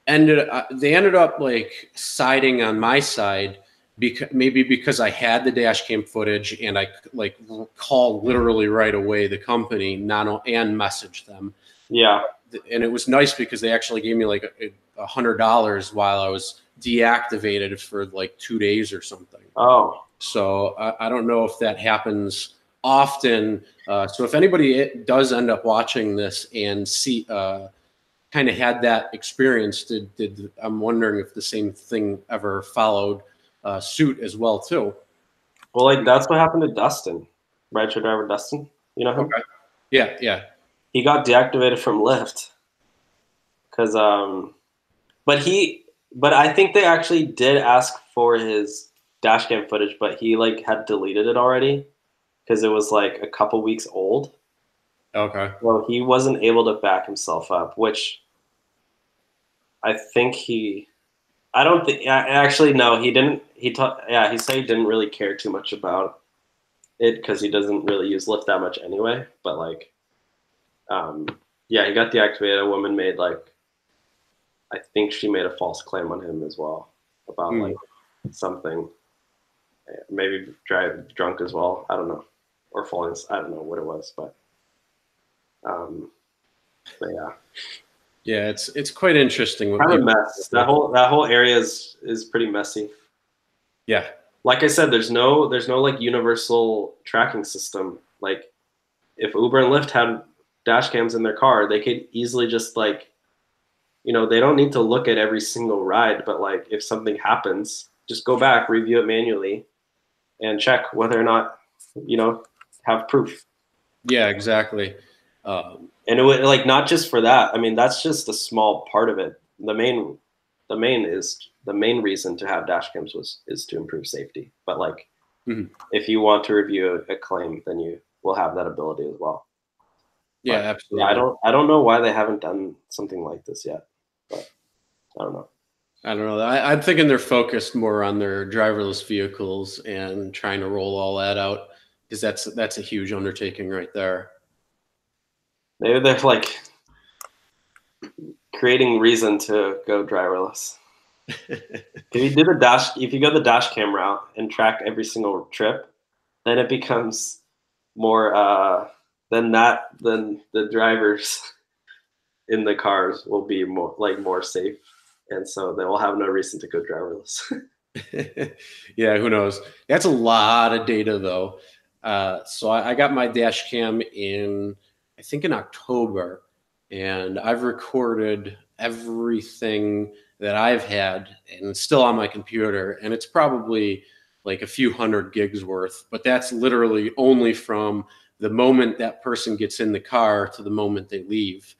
ended up like siding on my side, because I had the dash cam footage, and I like called literally right away the company and messaged them. Yeah. And it was nice because they actually gave me like $100 while I was deactivated for like 2 days or something. Oh. So I don't know if that happens often. So if anybody does end up watching this and see kind of had that experience, did I'm wondering if the same thing ever followed suit as well too. Well, like that's what happened to Dustin, rideshare driver Dustin. You know him? Okay. Yeah, yeah. He got deactivated from Lyft because but I think they actually did ask for his dash cam footage, but he like had deleted it already because it was like a couple weeks old. Okay. Well, he wasn't able to back himself up, which I think I don't think. Actually, no, he didn't. He said he didn't really care too much about it because he doesn't really use Lyft that much anyway. But like, yeah, he got deactivated. A woman made like, I think she made a false claim on him as well about like something, maybe drunk as well. I don't know, or falling. I don't know what it was, but yeah. Yeah, it's quite interesting. Kind of mess. That whole area is pretty messy. Yeah. Like I said, there's no like universal tracking system. Like if Uber and Lyft had dash cams in their car, they could easily just like, you know, they don't need to look at every single ride, but like if something happens, just go back, review it manually, and check whether or not, you know, have proof. Yeah, exactly. And it would like not just for that. I mean, that's just a small part of it. The main reason to have dash cams is to improve safety. But like, if you want to review a claim, then you will have that ability as well. Yeah, but, absolutely. Yeah, I don't know why they haven't done something like this yet, but I don't know. I don't know. I'm thinking they're focused more on their driverless vehicles and trying to roll all that out, because that's a huge undertaking right there. Maybe they're like creating reason to go driverless. If you go the dash cam route and track every single trip, then it becomes more then the drivers in the cars will be more safe, and so they will have no reason to go driverless. Yeah, who knows? That's a lot of data though. So I got my dash cam I think in October, and I've recorded everything that I've had, and it's still on my computer, and it's probably like a few hundred gigs worth, but that's literally only from the moment that person gets in the car to the moment they leave.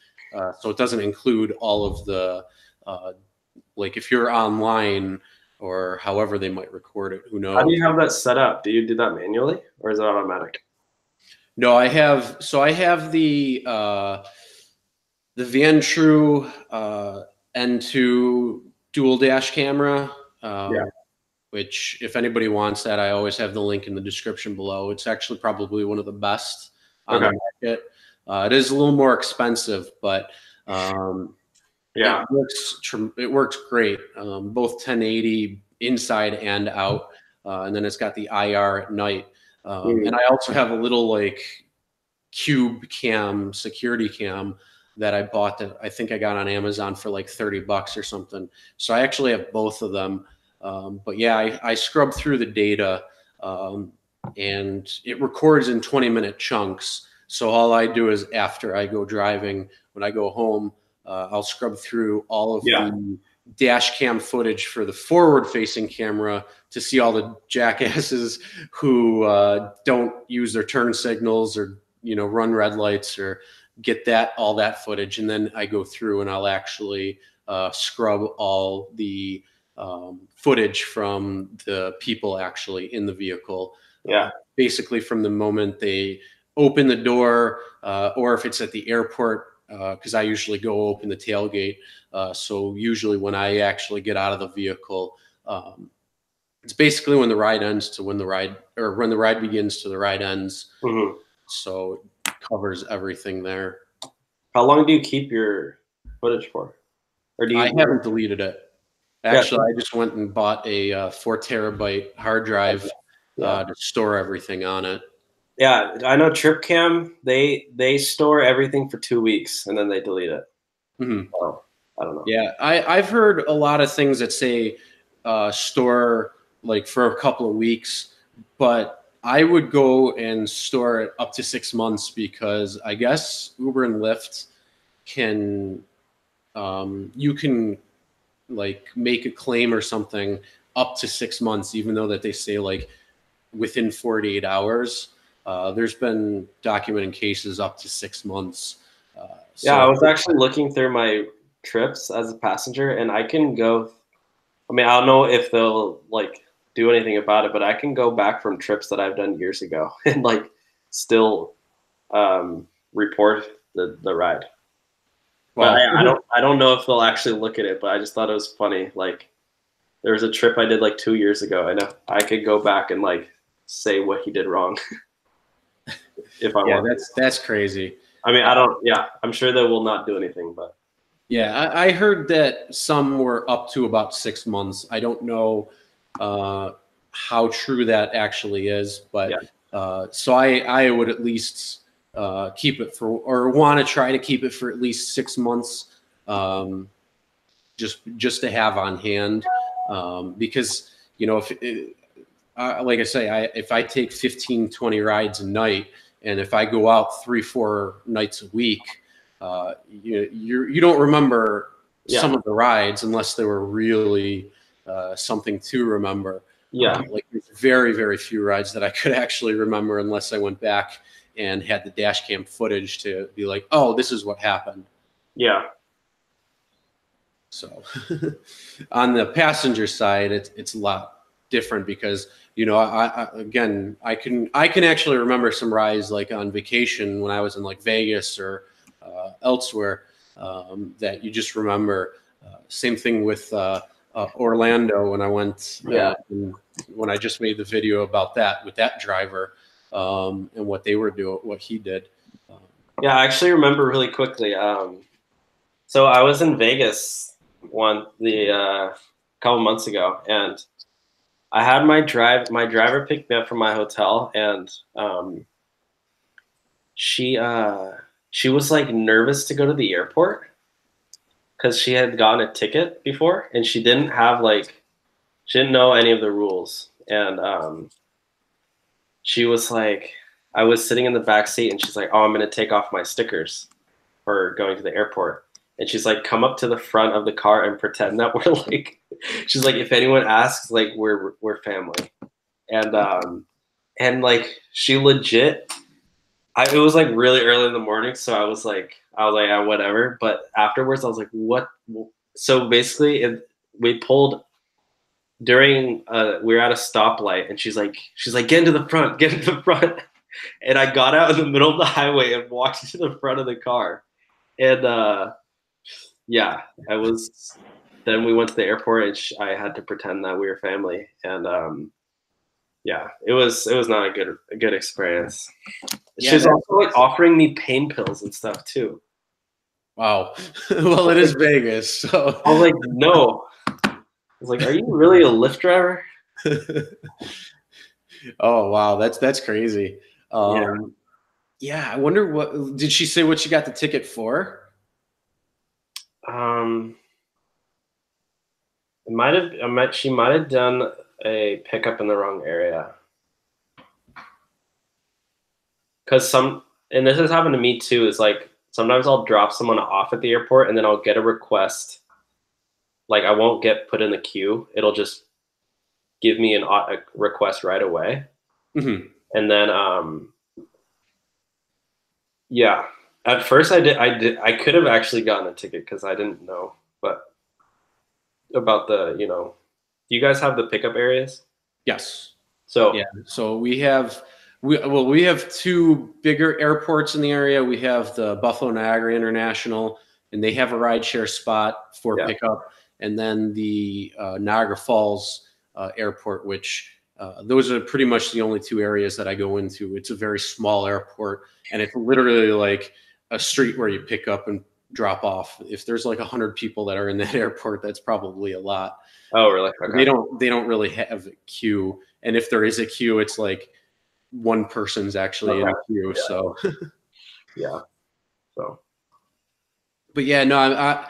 So it doesn't include all of the, like if you're online or however they might record it, who knows? How do you have that set up? Do you do that manually or is it automatic? No, I have the Van-True N2 dual dash camera, which if anybody wants that, I always have the link in the description below. It's actually probably one of the best on the market. It is a little more expensive, but it works great. Both 1080 inside and out, and then it's got the IR at night. And I also have a little like cube cam, security cam that I bought that I think I got on Amazon for like 30 bucks or something. So I actually have both of them. But yeah, I scrub through the data, and it records in 20-minute chunks. So all I do is after I go driving, when I go home, I'll scrub through all of the dash cam footage for the forward facing camera to see all the jackasses who don't use their turn signals or, you know, run red lights or get all that footage. And then I go through and I'll actually scrub all the footage from the people actually in the vehicle. Basically from the moment they open the door, or if it's at the airport, because I usually go open the tailgate. So usually when I actually get out of the vehicle, it's basically when the ride ends to when the ride, or when the ride begins to the ride ends. So it covers everything there. How long do you keep your footage for? Or do you? I haven't deleted it. Actually, I just went and bought a 4 terabyte hard drive to store everything on it. Yeah, I know TripCam, they store everything for 2 weeks and then they delete it. Oh, I don't know. Yeah, I've heard a lot of things that say store like for a couple of weeks, but I would go and store it up to 6 months because I guess Uber and Lyft can, you can like make a claim or something up to 6 months, even though that they say like within 48 hours. There's been documented cases up to 6 months. Yeah, I was actually looking through my trips as a passenger, and I can go. I mean, I don't know if they'll like do anything about it, but I can go back from trips that I've done years ago and like still report the ride. Well, but I don't know if they'll actually look at it, but I just thought it was funny. Like there was a trip I did like 2 years ago. I know I could go back and like say what he did wrong. If I want. That's crazy. I mean, I don't. Yeah, I'm sure they will not do anything, but yeah, I heard that some were up to about 6 months. I don't know how true that actually is, but so I would at least keep it for, or want to try to keep it for at least 6 months, just to have on hand, because you know if like I say, if I take 15, 20 rides a night, and if I go out 3-4 nights a week, you don't remember some of the rides unless they were really something to remember. Like there's very, very few rides that I could actually remember unless I went back and had the dash cam footage to be like, oh, this is what happened. Yeah. So on the passenger side, it's a lot different because, you know, I can actually remember some rides like on vacation when I was in like Vegas or elsewhere, that you just remember. Same thing with Orlando when I went, and when I just made the video about that with that driver, and what they were doing, what he did. Yeah, I actually remember really quickly. So I was in Vegas couple months ago, and I had my driver pick me up from my hotel, and she was like nervous to go to the airport because she had gotten a ticket before, and she didn't know any of the rules, and she was like, I was sitting in the back seat, and she's like, oh, I'm gonna take off my stickers for going to the airport. And she's like, come up to the front of the car and pretend that we're like, she's like, if anyone asks, like, we're family. and like she legit, it was like really early in the morning, so I was like, yeah, whatever. But afterwards, I was like, what? So basically, we pulled during we were at a stoplight, and she's like, get into the front, get into the front. And I got out in the middle of the highway and walked to the front of the car. And yeah, I was. Then we went to the airport, and I had to pretend that we were family. And yeah, it was not a good experience. Yeah, She's also like offering me pain pills and stuff too. Wow. Well, it is Vegas, so I was like, no. I was like, are you really a Lyft driver? Oh wow, that's crazy. Yeah, I wonder what did she say what she got the ticket for? She might have done a pickup in the wrong area. Because and this has happened to me too, is like sometimes I'll drop someone off at the airport and then I'll get a request. Like I won't get put in the queue. It'll just give me a request right away. Mm-hmm. And then, yeah, at first I could have actually gotten a ticket because I didn't know, but about do you guys have the pickup areas? Yes. So yeah, so we have two bigger airports in the area. We have the Buffalo Niagara International, and they have a rideshare spot for pickup, and then the Niagara Falls Airport, which those are pretty much the only two areas that I go into. It's a very small airport, and it's literally like a street where you pick up and drop off. If there's like 100 people that are in that airport, that's probably a lot. Oh, really? Okay. They don't really have a queue, and if there is a queue, it's like one person's actually in a queue. Yeah. So yeah. So. But yeah, no, I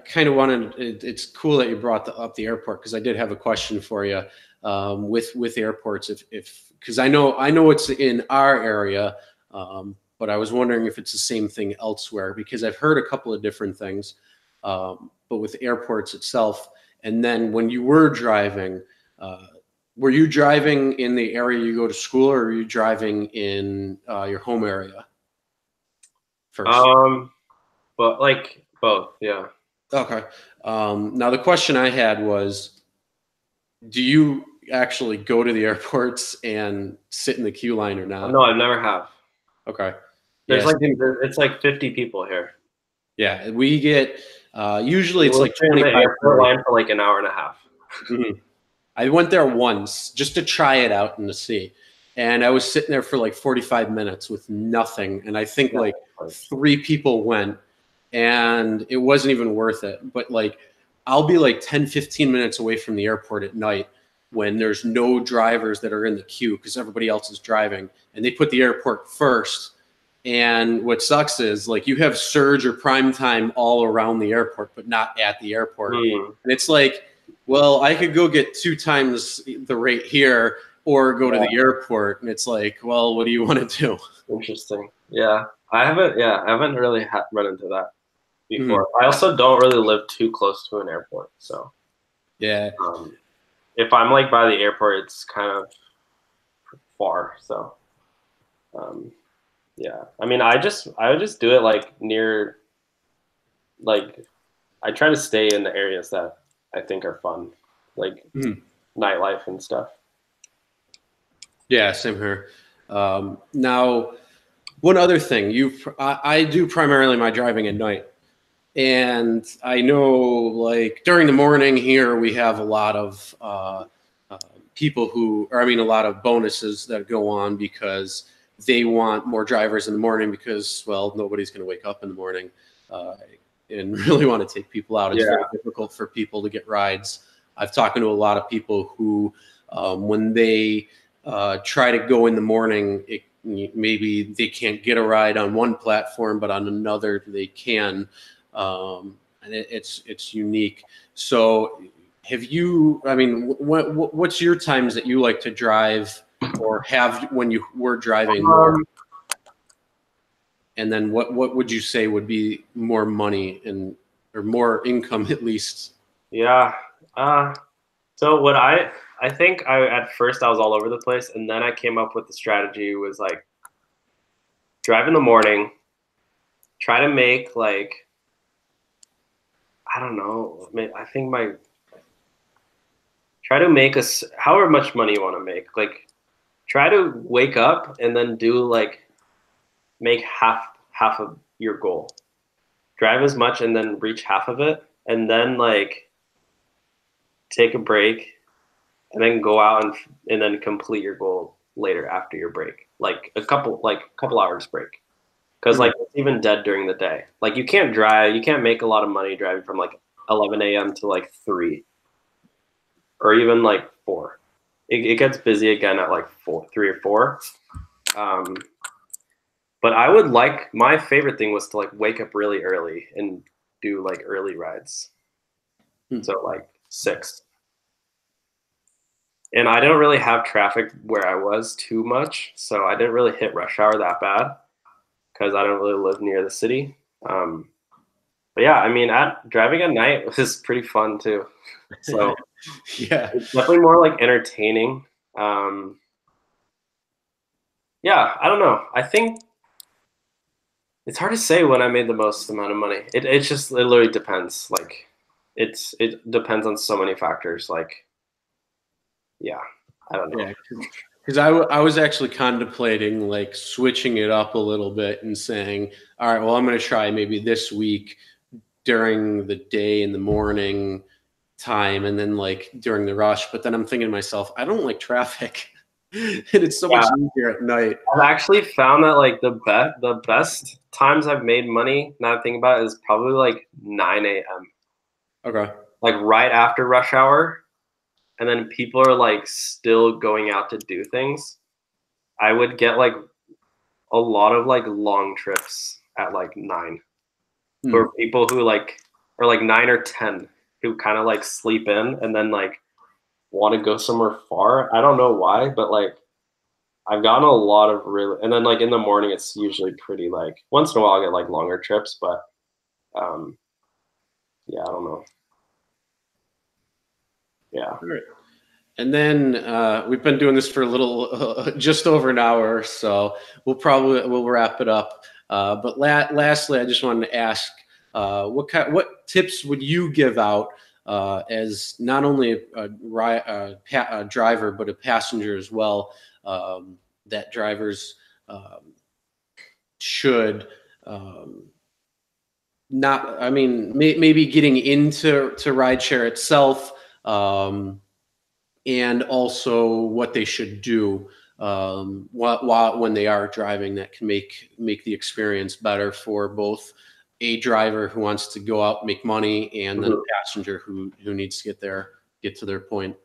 kind of wanted. It's cool that you brought up the airport because I did have a question for you with airports. If because I know it's in our area, but I was wondering if it's the same thing elsewhere because I've heard a couple of different things. But with airports itself, and then when you were driving, were you driving in the area you go to school, or were you driving in your home area first? But like both, yeah. Okay. Now the question I had was, do you actually go to the airports and sit in the queue line or not? No, I never have. Okay. There's it's like 50 people here. Yeah, we get usually it's like 25 airport line for like an hour and a half. Mm-hmm. I went there once just to try it out and to see. And I was sitting there for like 45 minutes with nothing. And I think like 3 people went, and it wasn't even worth it. But like, I'll be like 10, 15 minutes away from the airport at night when there's no drivers that are in the queue because everybody else is driving, and they put the airport first. And what sucks is like you have surge or prime time all around the airport, but not at the airport. And it's like, well, I could go get 2 times the rate here or go to the airport. And it's like, well, what do you want to do? Interesting. Yeah. I haven't really run into that before. I also don't really live too close to an airport. So yeah. If I'm like by the airport, it's kind of far. So yeah. I mean, I would just do it like near, like I try to stay in the areas that I think are fun, like nightlife and stuff. Yeah, same here. Now, one other thing, I do primarily my driving at night, and I know like during the morning here we have a lot of people a lot of bonuses that go on because they want more drivers in the morning because, well, nobody's going to wake up in the morning and really want to take people out. It's very difficult for people to get rides. I've talked to a lot of people who, when they try to go in the morning, maybe they can't get a ride on one platform, but on another they can. And it's unique. So have you, I mean, what's your times that you like to drive or have when you were driving more? And then what would you say would be more money or more income at least? Yeah. So I think at first I was all over the place, and then I came up with the strategy was like drive in the morning, try to make like I don't know. I think try to make however much money you want to make. Like try to wake up and then do like make half of your goal. Drive as much and then reach half of it, and then like take a break, and then go out and then complete your goal later after your break, like a couple hours break. Because like it's even dead during the day. Like you can't make a lot of money driving from like 11 a.m. to like 3 or even like 4. It gets busy again at like 3 or 4. But I would like, my favorite thing was to like wake up really early and do like early rides. So like 6. And I didn't really have traffic where I was too much, so I didn't really hit rush hour that bad because I don't really live near the city. But yeah, I mean, driving at night was pretty fun too. So yeah, it's definitely more like entertaining. Yeah, I don't know. I think it's hard to say when I made the most amount of money. It literally depends. Like it depends on so many factors. Like yeah, I don't know. Yeah, because I was actually contemplating like switching it up a little bit and saying, all right, well, I'm going to try maybe this week during the day in the morning time and then like during the rush. But then I'm thinking to myself, I don't like traffic. And it's so much easier at night. I've actually found that like the best times I've made money, now that I think about it, is probably like 9 a.m. Okay. Like right after rush hour, and then people are like still going out to do things. I would get like a lot of like long trips at like 9 for people who like or like 9 or 10 who kind of like sleep in and then like want to go somewhere far. I don't know why, but like I've gotten a lot of really, and then like in the morning, it's usually pretty like once in a while I'll get like longer trips, but yeah, I don't know. Yeah. All right. And then we've been doing this for a little, just over an hour, so we'll wrap it up. But lastly, I just wanted to ask, what tips would you give out as not only a driver but a passenger as well, that drivers should not, I mean, maybe getting into rideshare itself, and also what they should do when they are driving that can make the experience better for both a driver who wants to go out and make money and then a passenger who needs to get to their point.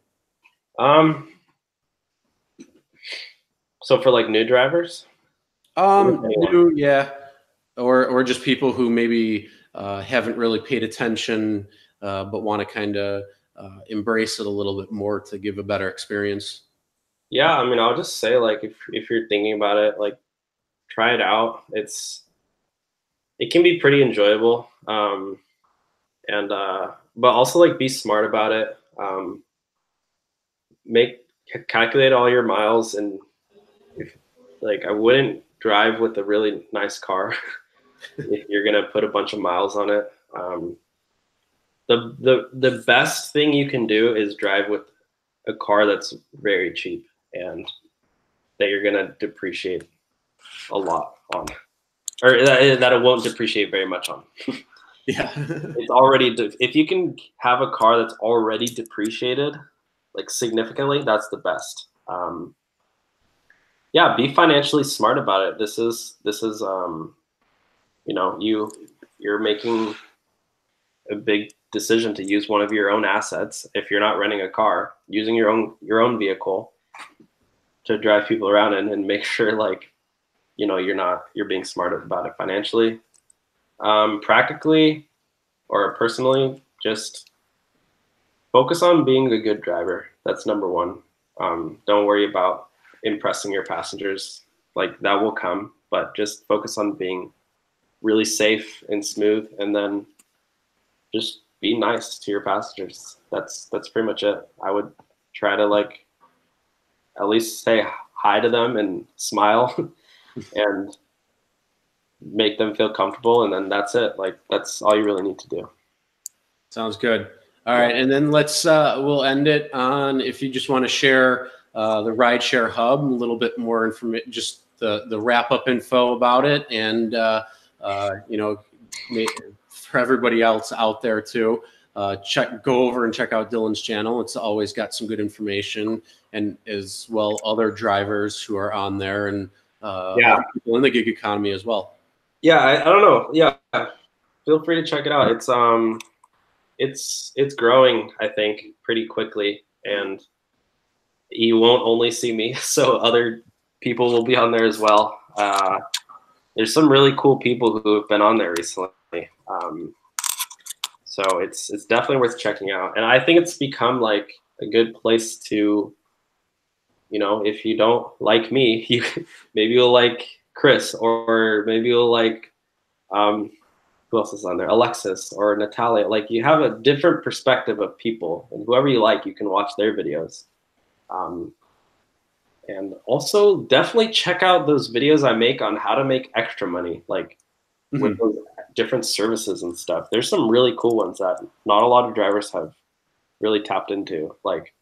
So for like new drivers, new, yeah, or just people who maybe haven't really paid attention but want to kind of embrace it a little bit more to give a better experience. Yeah, I mean, I'll just say like if you're thinking about it, like try it out. It can be pretty enjoyable, and but also like be smart about it. Calculate all your miles, and if like I wouldn't drive with a really nice car if you're gonna put a bunch of miles on it. The best thing you can do is drive with a car that's very cheap and that you're gonna depreciate a lot on, or that it won't depreciate very much on. Yeah, it's already if you can have a car that's already depreciated like significantly, that's the best. Yeah, be financially smart about it. This is you know, you're making a big decision to use one of your own assets. If you're not renting a car, using your own vehicle to drive people around and make sure like, you know, you're being smart about it financially. Practically or personally, just focus on being a good driver. That's number one. Don't worry about impressing your passengers. Like that will come, but just focus on being really safe and smooth, and then just be nice to your passengers. That's pretty much it. I would try to like at least say hi to them and smile and make them feel comfortable, and then that's it. Like that's all you really need to do. Sounds good. All right, and then let's we'll end it on, if you just want to share the rideshare hub, a little bit more information, just the wrap up info about it, and you know, for everybody else out there too, go over and check out Dylan's channel. It's always got some good information, and as well other drivers who are on there, and other people in the gig economy as well. Yeah, I don't know. Yeah, feel free to check it out. It's growing, I think, pretty quickly, and you won't only see me, so other people will be on there as well. There's some really cool people who have been on there recently, so it's definitely worth checking out. And I think it's become like a good place to, you know, if you don't like me, maybe you'll like Chris, or maybe you'll like who else is on there? Alexis or Natalia. Like you have a different perspective of people, and whoever you like, you can watch their videos. And also definitely check out those videos I make on how to make extra money, like with those different services and stuff. There's some really cool ones that not a lot of drivers have really tapped into. Like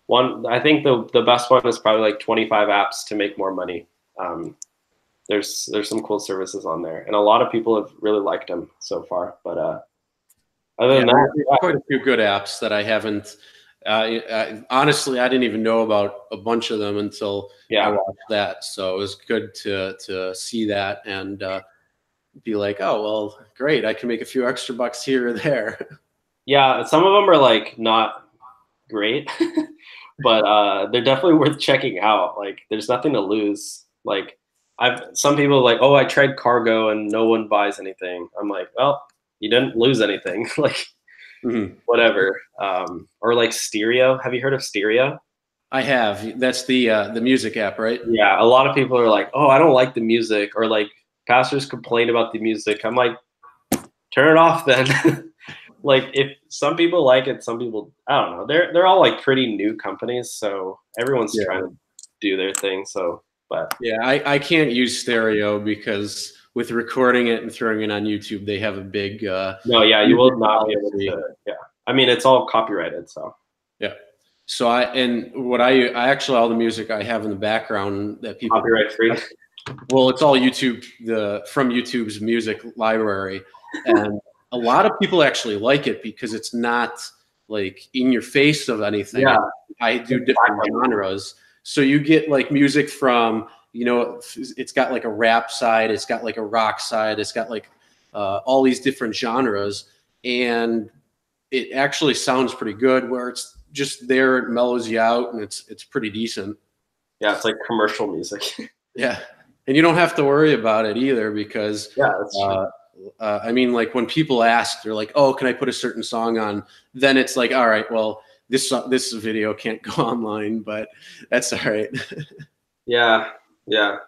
one, I think the best one is probably like 25 apps to make more money. There's some cool services on there, and a lot of people have really liked them so far. But other than that, quite a few good apps that I haven't. Honestly, I didn't even know about a bunch of them until I watched that. So it was good to see that and be like, oh well, great! I can make a few extra bucks here or there. Yeah, some of them are like not great, but they're definitely worth checking out. Like, there's nothing to lose. Like, some people are like, oh, I tried cargo and no one buys anything. I'm like, well, you didn't lose anything. Like, whatever. Or like Stereo. Have you heard of Stereo? I have. That's the music app, right? Yeah, a lot of people are like, oh, I don't like the music, or like pastors complain about the music. I'm like, turn it off then. Like, if some people like it, some people, I don't know. They're all like pretty new companies, so everyone's trying to do their thing. So, but yeah, I can't use Stereo because with recording it and throwing it on YouTube, they have a big no, yeah, you will not be able to. Yeah, I mean, it's all copyrighted, so yeah. So I actually, all the music I have in the background that people copyright free. Well, it's all YouTube, from YouTube's music library, and a lot of people actually like it because it's not like in your face of anything. Yeah. I do different genres, so you get like music from, you know, it's got like a rap side, it's got like a rock side, it's got like all these different genres, and it actually sounds pretty good. Where it's just there, it mellows you out, and it's pretty decent. Yeah, it's like commercial music. Yeah. And you don't have to worry about it either because, that's true. I mean, like when people ask, they're like, oh, can I put a certain song on? Then it's like, all right, well, this video can't go online, but that's all right. Yeah. I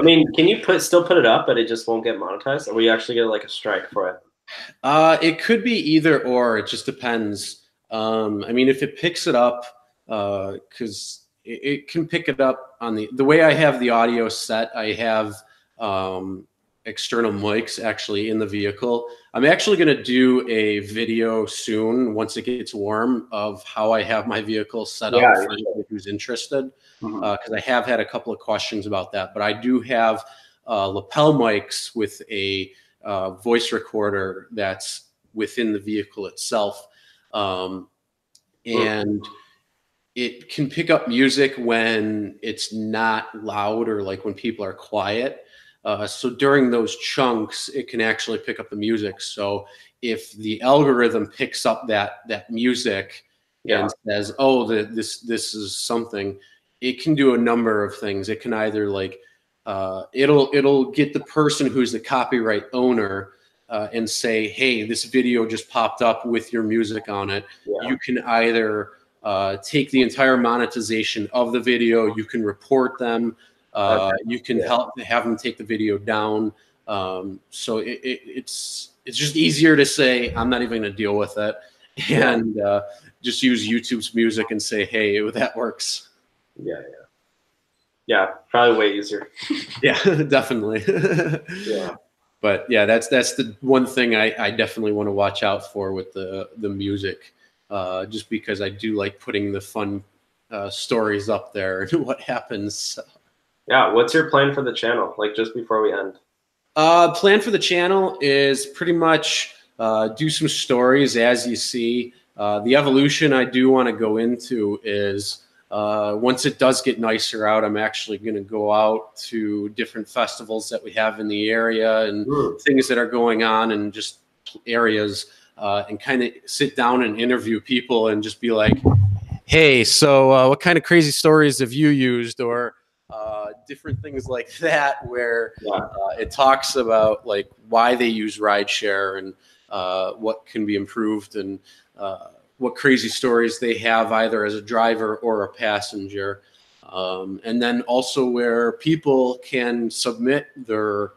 mean, can you still put it up, but it just won't get monetized? Or will you actually get like a strike for it? It could be either or. It just depends. I mean, if it picks it up, because it can pick it up on the way I have the audio set. I have external mics actually in the vehicle. I'm actually going to do a video soon once it gets warm of how I have my vehicle set up for anybody who's interested, because I have had a couple of questions about that. But I do have lapel mics with a voice recorder that's within the vehicle itself, and it can pick up music when it's not loud or like when people are quiet. So during those chunks, it can actually pick up the music. So if the algorithm picks up that music and says, oh, this is something, it can do a number of things. It can either like, it'll get the person who's the copyright owner and say, hey, this video just popped up with your music on it. You can either take the entire monetization of the video, you can report them, you can have them take the video down. So it's just easier to say, I'm not even going to deal with it. And just use YouTube's music and say, hey, that works. Yeah, probably way easier. Yeah, definitely. Yeah. But yeah, that's the one thing I definitely want to watch out for with the music, just because I do like putting the fun stories up there and what happens. Yeah, what's your plan for the channel? Like just before we end. Plan for the channel is pretty much do some stories as you see. The evolution I do want to go into is once it does get nicer out, I'm actually going to go out to different festivals that we have in the area and things that are going on and just areas and kind of sit down and interview people and just be like, hey, so what kind of crazy stories have you used, or different things like that, where it talks about like why they use rideshare and what can be improved and what crazy stories they have either as a driver or a passenger. And then also where people can submit their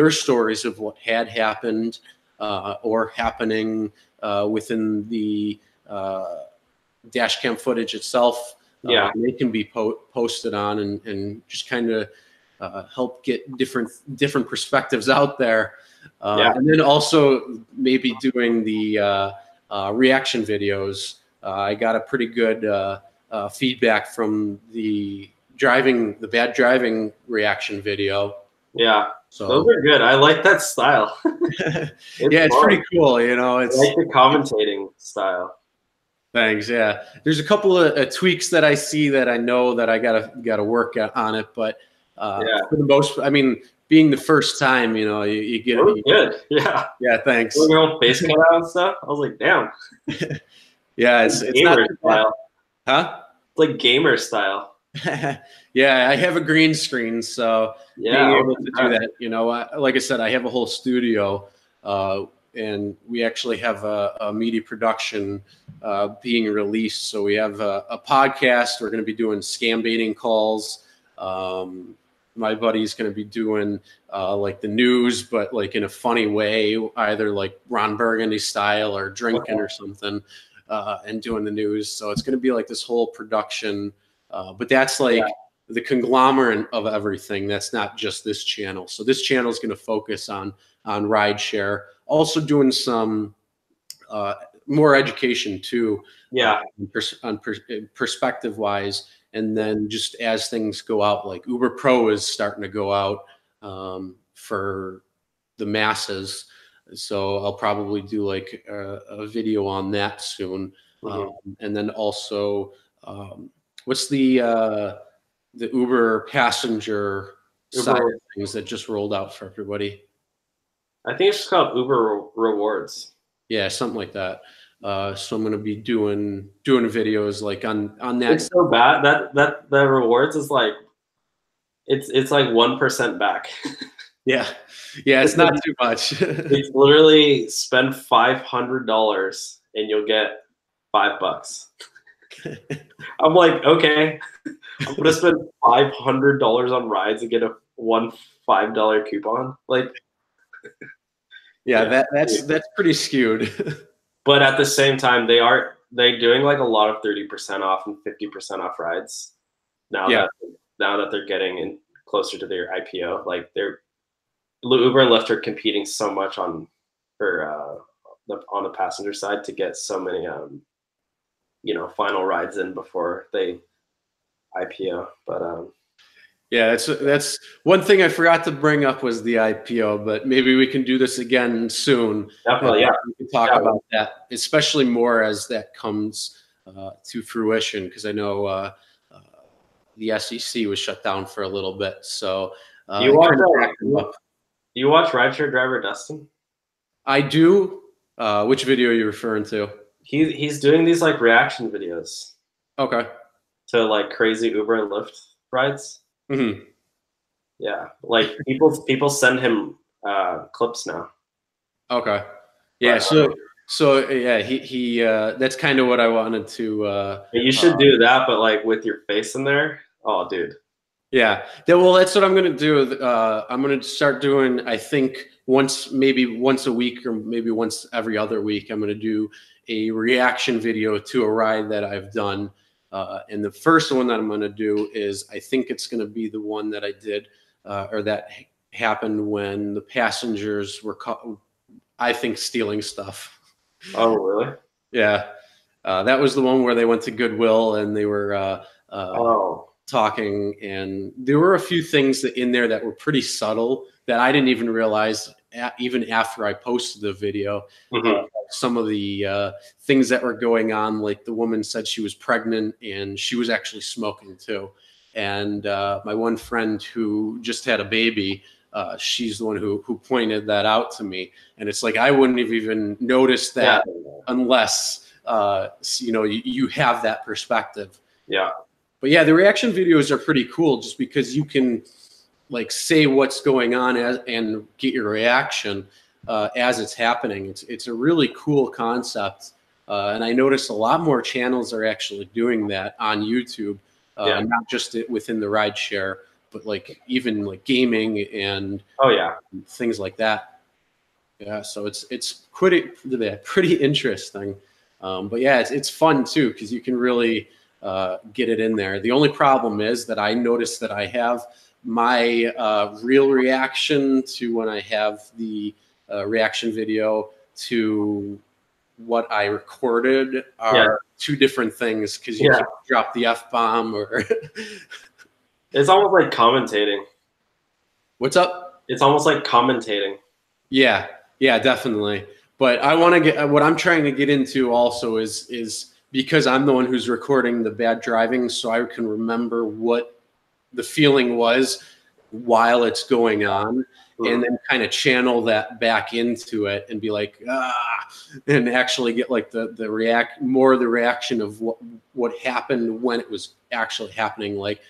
stories of what had happened or happening within the dash cam footage itself. They can be posted on and just kind of help get different perspectives out there. And then also maybe doing the reaction videos. I got a pretty good feedback from the bad driving reaction video. Yeah, so those are good. I like that style. It's pretty cool. You know, it's I like the commentating style. Thanks. Yeah, there's a couple of tweaks that I see that I know that I gotta work on it, but for the most, I mean, being the first time, you know, you get it. Good. Yeah. Yeah. Thanks. Your own face cut out and stuff. I was like, damn. Yeah, it's not style. Huh? It's like gamer style. Yeah, I have a green screen, so being able to do that, you know, like I said, I have a whole studio, and we actually have a media production being released. So we have a podcast. We're going to be doing scam baiting calls. My buddy's going to be doing like the news, but like in a funny way, either like Ron Burgundy style or drinking or something, and doing the news. So it's going to be like this whole production. But that's like the conglomerate of everything. That's not just this channel. So this channel is going to focus on rideshare, also doing some more education too. Perspective wise. And then just as things go out, like Uber Pro is starting to go out for the masses. So I'll probably do like a video on that soon. And then also, what's the Uber passenger side of things that just rolled out for everybody? I think it's just called Uber Rewards. Yeah, something like that. So I'm going to be doing videos like on that. It's so bad that the rewards is like it's like 1% back. Yeah, it's not too much. It's literally spend $500 and you'll get $5. I'm like, okay, I'm gonna spend $500 on rides and get a $5 coupon. Like, that's pretty skewed. But at the same time, they're doing like a lot of 30% off and 50% off rides now that they're getting in closer to their IPO. Like Uber and Lyft are competing so much on the passenger side to get so many final rides in before they IPO. But yeah, that's one thing I forgot to bring up was the IPO, but maybe we can do this again soon. Definitely, we can talk about that, especially more as that comes to fruition, because I know the SEC was shut down for a little bit. So you watch Rideshare Driver Dustin? I do. Which video are you referring to? He's doing these like reaction videos. Okay. To like crazy Uber and Lyft rides. Mm-hmm. Yeah, like people send him clips now. Okay. Yeah. So yeah, he that's kind of what I wanted to. You should do that, but like with your face in there. Oh, dude. Yeah. Well, that's what I'm gonna do. I'm gonna start doing. I think maybe once a week or maybe once every other week. I'm gonna do a reaction video to a ride that I've done. And the first one that I'm going to do is, I think it's going to be the one that I did, or that happened when the passengers were caught, I think, stealing stuff. Oh, really? Yeah. That was the one where they went to Goodwill and they were talking, and there were a few things that in there that were pretty subtle that I didn't even realize even after I posted the video. Some of the things that were going on, like the woman said she was pregnant and she was actually smoking too. And my one friend who just had a baby, she's the one who pointed that out to me. And it's like, I wouldn't have even noticed that unless, you know, you have that perspective. Yeah. But yeah, the reaction videos are pretty cool just because you can like say what's going on and get your reaction as it's happening. It's a really cool concept. And I noticed a lot more channels are actually doing that on YouTube, not just within the rideshare, but like even like gaming and things like that. Yeah, so it's pretty interesting. But yeah, it's fun too because you can really get it in there. The only problem is that I noticed that I have my real reaction to when I have the reaction video to what I recorded are two different things, because you can't drop the F-bomb or it's almost like commentating. What's up? It's almost like commentating. Yeah, definitely. But I want to get, what I'm trying to get into also is because I'm the one who's recording the bad driving, so I can remember what the feeling was while it's going on, and then kind of channel that back into it and be like, and actually get like the reaction of what happened when it was actually happening, like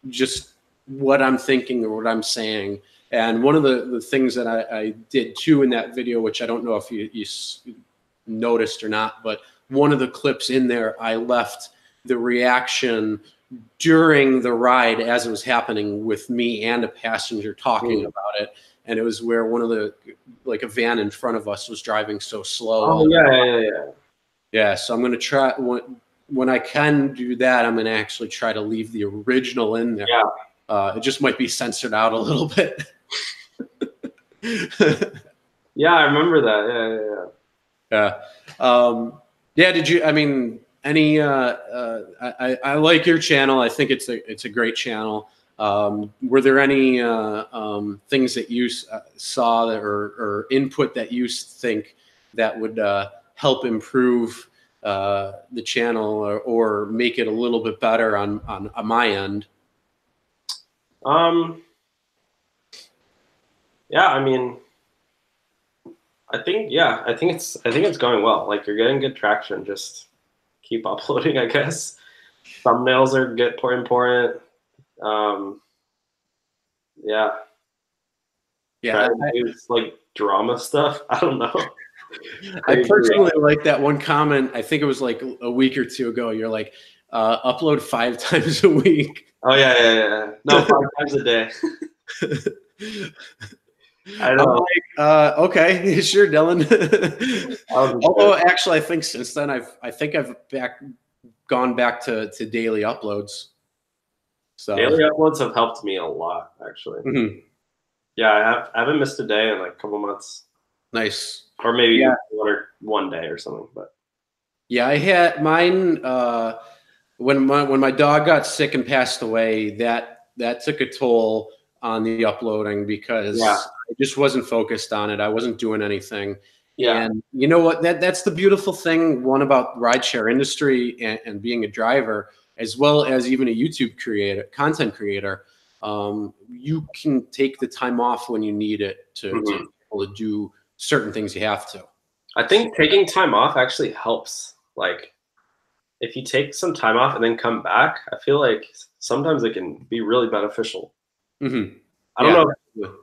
just what I'm thinking or what I'm saying. And one of the things that I did too in that video, which I don't know if you noticed or not, but one of the clips in there, I left the reaction during the ride as it was happening with me and a passenger talking about it. And it was where one of the, like a van in front of us was driving so slow. Oh, yeah. So I'm going to try, when I can do that, I'm going to actually try to leave the original in there. It just might be censored out a little bit. Yeah, I remember that. Yeah. Did you, I mean, any, I like your channel. I think it's a great channel. Were there any things that you saw that, or input that you think that would help improve the channel or make it a little bit better on my end? Yeah, I mean, I think it's going well. Like, you're getting good traction. Just keep uploading, I guess. Thumbnails are important. Yeah. Try to do like drama stuff. I don't know. I personally like that one comment. I think it was like a week or two ago. You're like, upload 5 times a week. Oh yeah. No, 5 times a day. I know. Like, okay, sure, Dylan. Although actually, I think since then I've gone back to daily uploads. So daily uploads have helped me a lot, actually. Yeah, I haven't missed a day in like a couple months. Nice. Or maybe one day or something. But yeah, I had mine when my dog got sick and passed away. That took a toll on the uploading because I just wasn't focused on it. I wasn't doing anything. Yeah. And you know what? That's the beautiful thing, one, about rideshare industry and being a driver, as well as even a YouTube content creator. You can take the time off when you need it to be able to do certain things you have to. I think taking time off actually helps. Like, if you take some time off and then come back, I feel like sometimes it can be really beneficial. I don't know.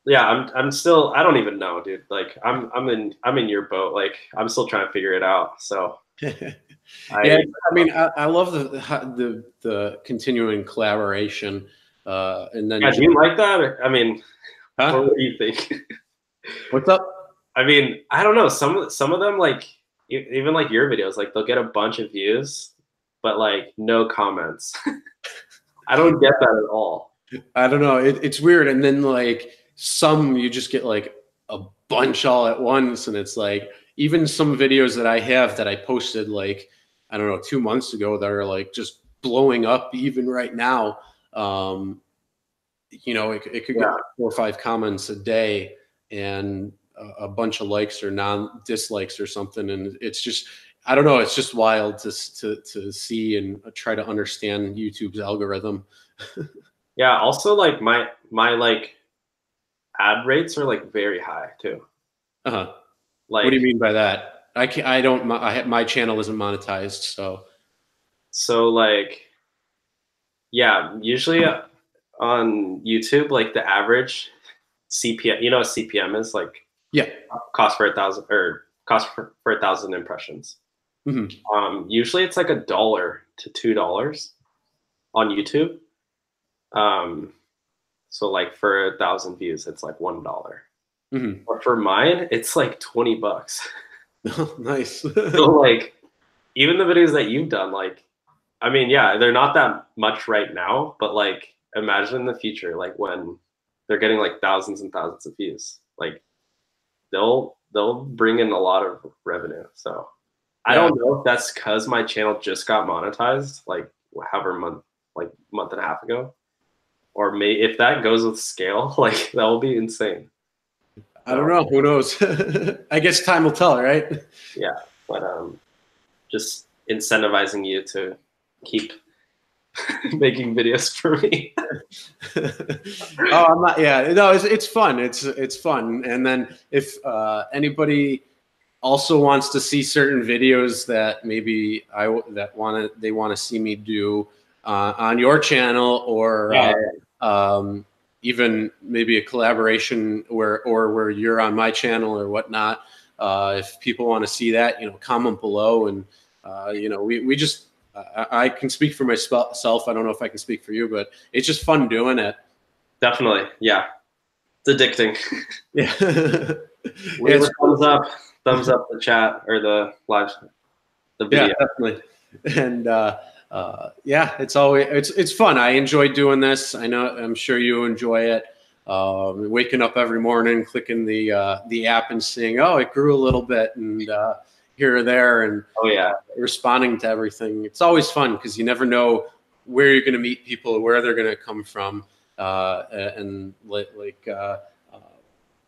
Yeah, I'm still, I don't even know, dude. Like, I'm in your boat. Like, I'm still trying to figure it out. So I mean, I love the continuing collaboration. And then do you like that? Or, I mean, what do you think? What's up? I mean, I don't know. Some of them, like, even like your videos, like they'll get a bunch of views, but like no comments. I don't get that at all. I don't know. It's weird. And then like some you just get like a bunch all at once. And it's like even some videos that I have that I posted like, I don't know, 2 months ago that are like just blowing up even right now. You know, it could get like 4 or 5 comments a day and a bunch of likes or dislikes or something. And it's just, I don't know. It's just wild to see and try to understand YouTube's algorithm. Yeah. Also, like my like ad rates are like very high too. Uh-huh. Like, What do you mean by that? I can't, I don't, my channel isn't monetized. so like, yeah, usually on YouTube, like the average CPM, you know what CPM is? Like yeah. cost for 1,000 or cost for 1,000 impressions. Usually it's like $1 to $2 on YouTube. So like for 1,000 views, it's like $1. But for mine, it's like $20. Nice. So like even the videos that you've done, like, I mean, yeah, they're not that much right now, but like imagine in the future, like when they're getting like thousands and thousands of views, like they'll bring in a lot of revenue. So I don't know if that's because my channel just got monetized, like however month and a half ago, or if that goes with scale, like that will be insane. I don't know. Who knows? I guess time will tell, right? Yeah, but just incentivizing you to keep making videos for me. Oh, I'm not. Yeah, no, it's fun. It's fun. And then if anybody also wants to see certain videos that maybe they want to see me do on your channel, or even maybe a collaboration where you're on my channel or whatnot. If people want to see that, comment below, and we just. I can speak for myself. I don't know if I can speak for you, but it's just fun doing it. Definitely, yeah. It's addicting. Yeah. Leave a thumbs up the chat or the live, the video. Yeah, definitely. And yeah, it's fun. I enjoy doing this. I'm sure you enjoy it. Waking up every morning, clicking the app and seeing, oh, it grew a little bit, and here or there, and responding to everything. It's always fun because you never know where you're going to meet people, where they're going to come from, and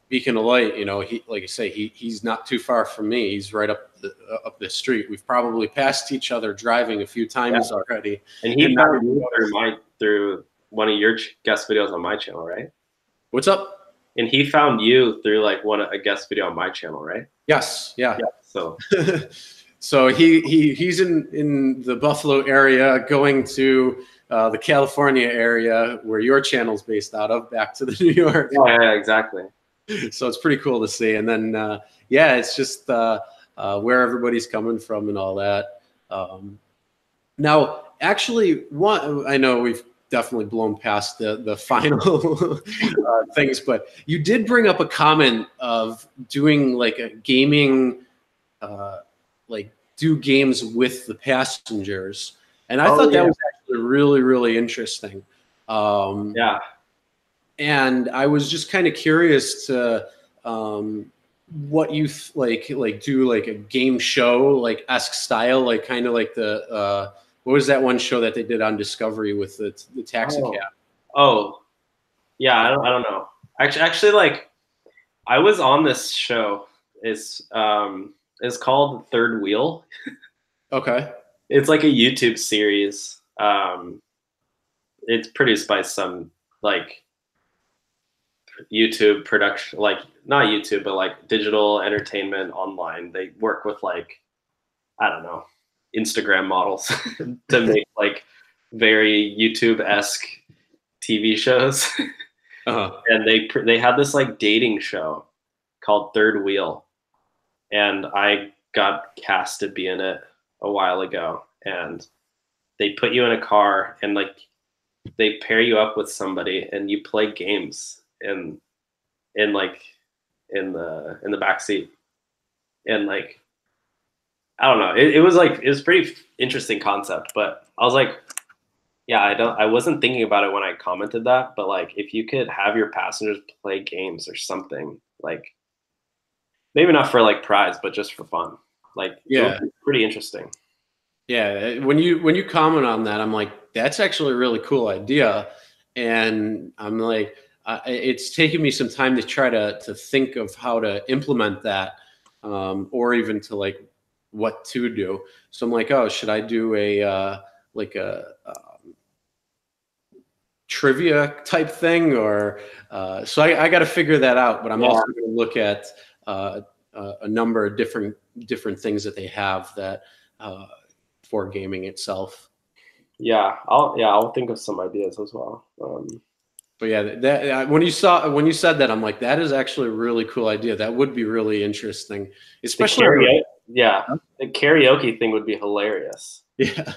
Beacon of Light, he, like I say, he's not too far from me. He's right up the street. We've probably passed each other driving a few times already. And he found you through one of your guest videos on my channel, right? What's up? And he found you through like a guest video on my channel, right? Yes. Yeah. So so he's in the Buffalo area, going to the California area where your channel's based out of, back to the New York. Yeah, exactly. So it's pretty cool to see. And then it's just where everybody's coming from and all that. Now, actually, I know we've definitely blown past the final things, but you did bring up a comment of doing like a gaming, do games with the passengers, and I thought that was actually really, really interesting. Yeah. And I was just kind of curious to what you do like a game show like esque style, like kind of like the what was that one show that they did on Discovery with the taxi cab? Oh, yeah. I don't know. Actually, like I was on this show. It's called Third Wheel. Okay. It's like a YouTube series. It's produced by some like YouTube production, like not YouTube, but like digital entertainment online. They work with like, I don't know, Instagram models to make like very YouTube-esque TV shows. And they had this like dating show called Third Wheel, and I got cast to be in it a while ago. And they put you in a car and like they pair you up with somebody and you play games in the back seat. And like I don't know. It was like, it was pretty interesting concept, but I was like, yeah, I wasn't thinking about it when I commented that, but like if you could have your passengers play games or something, like maybe not for like prize, but just for fun, like it would be pretty interesting. Yeah, when you comment on that, I'm like, that's actually a really cool idea, and I'm like, it's taken me some time to try to think of how to implement that, or even to like what to do. So I'm like, oh, should I do a like a trivia type thing, or so I got to figure that out. But I'm also going to look at a number of different things that they have that. For gaming itself. Yeah, I'll think of some ideas as well. But yeah, that when you said that, I'm like, that is actually a really cool idea. That would be really interesting, especially the karaoke thing would be hilarious. Yeah,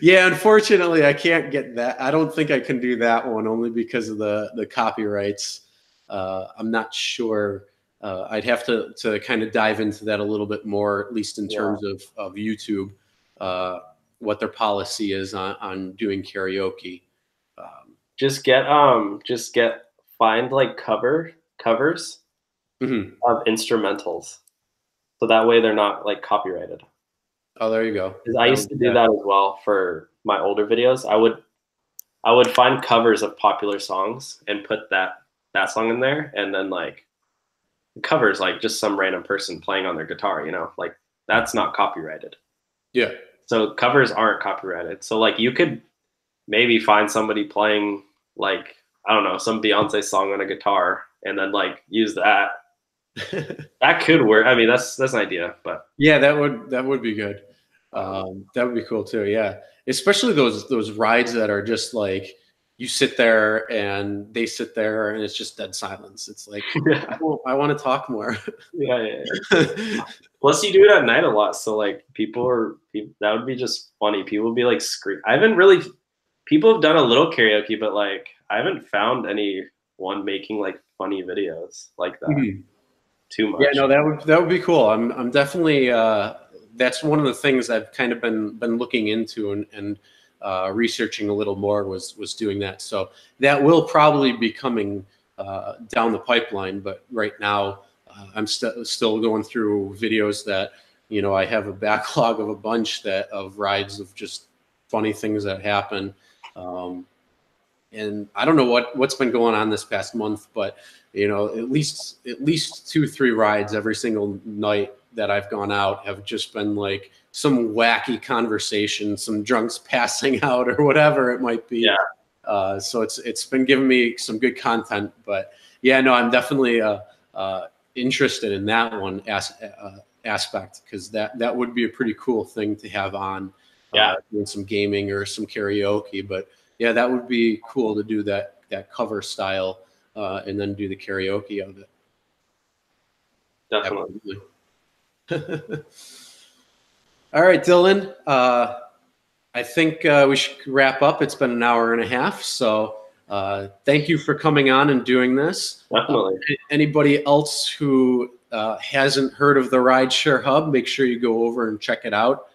yeah. Unfortunately, I can't get that. I don't think I can do that one only because of the copyrights. I'm not sure. I'd have to kind of dive into that a little bit more, at least in terms of YouTube. What their policy is on doing karaoke. Just get find like covers of instrumentals, so that way they're not like copyrighted. Oh, there you go. Because I used to do that as well for my older videos. I would find covers of popular songs and put that song in there, and then like covers like just some random person playing on their guitar, you know, like that's not copyrighted. Yeah. So covers aren't copyrighted. So like you could maybe find somebody playing like, I don't know, some Beyonce song on a guitar and then like use that. That could work. I mean, that's an idea, but yeah, that would be good. That would be cool too. Yeah, especially those rides that are just like you sit there and they sit there and it's just dead silence. It's like I want to talk more. Yeah. Plus, you do it at night a lot, so like that would be just funny. People would be like scream. People have done a little karaoke, but like I haven't found anyone making like funny videos like that. Too much. Yeah, no, that would be cool. I'm definitely that's one of the things I've kind of been looking into and researching a little more was doing that. So that will probably be coming down the pipeline. But right now, I'm still going through videos that I have a backlog of a bunch of rides of just funny things that happen. And I don't know what's been going on this past month, but at least 2-3 rides every single night that I've gone out have just been like some wacky conversation, some drunks passing out or whatever it might be. Yeah. So it's been giving me some good content, but yeah, no, I'm definitely interested in that one aspect because that would be a pretty cool thing to have on. Doing some gaming or some karaoke, but yeah, that would be cool to do that cover style and then do the karaoke of it. Definitely. All right, Dylan. I think we should wrap up. It's been an hour and a half, so thank you for coming on and doing this. Definitely. Anybody else who hasn't heard of the Rideshare Hub, make sure you go over and check it out.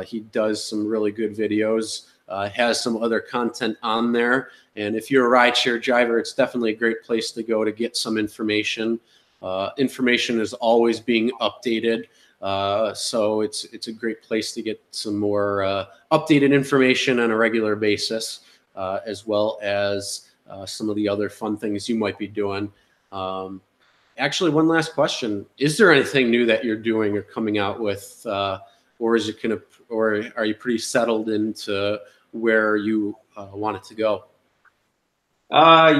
He does some really good videos. Has some other content on there. And if you're a rideshare driver, it's definitely a great place to go to get some information. Information is always being updated. So it's a great place to get some more updated information on a regular basis, as well as some of the other fun things you might be doing. Actually, one last question. Is there anything new that you're doing or coming out with, or are you pretty settled into where you want it to go? I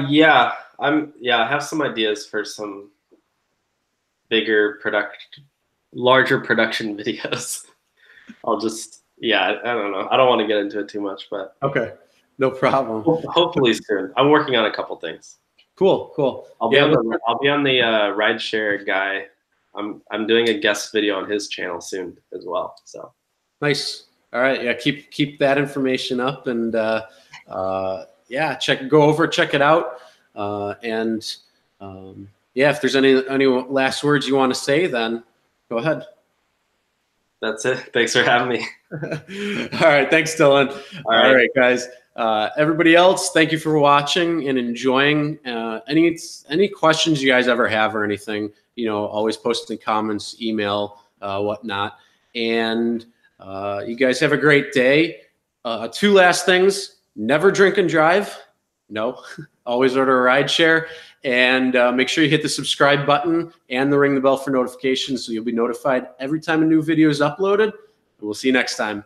have some ideas for some larger production videos. I don't know. I don't want to get into it too much, but okay, no problem. Hopefully soon. I'm working on a couple things. Cool. I'll be on the rideshare guy. I'm doing a guest video on his channel soon as well. So nice. All right, yeah, keep that information up and yeah, go over, check it out, and yeah, if there's any last words you want to say, then go ahead. That's it. Thanks for having me. All right. Thanks, Dylan. All right, guys. Everybody else, thank you for watching and enjoying. Any questions you guys ever have or anything, always post in comments, email, whatnot. And you guys have a great day. 2 last things. Never drink and drive. No. Always order a rideshare. And make sure you hit the subscribe button and ring the bell for notifications so you'll be notified every time a new video is uploaded. We'll see you next time.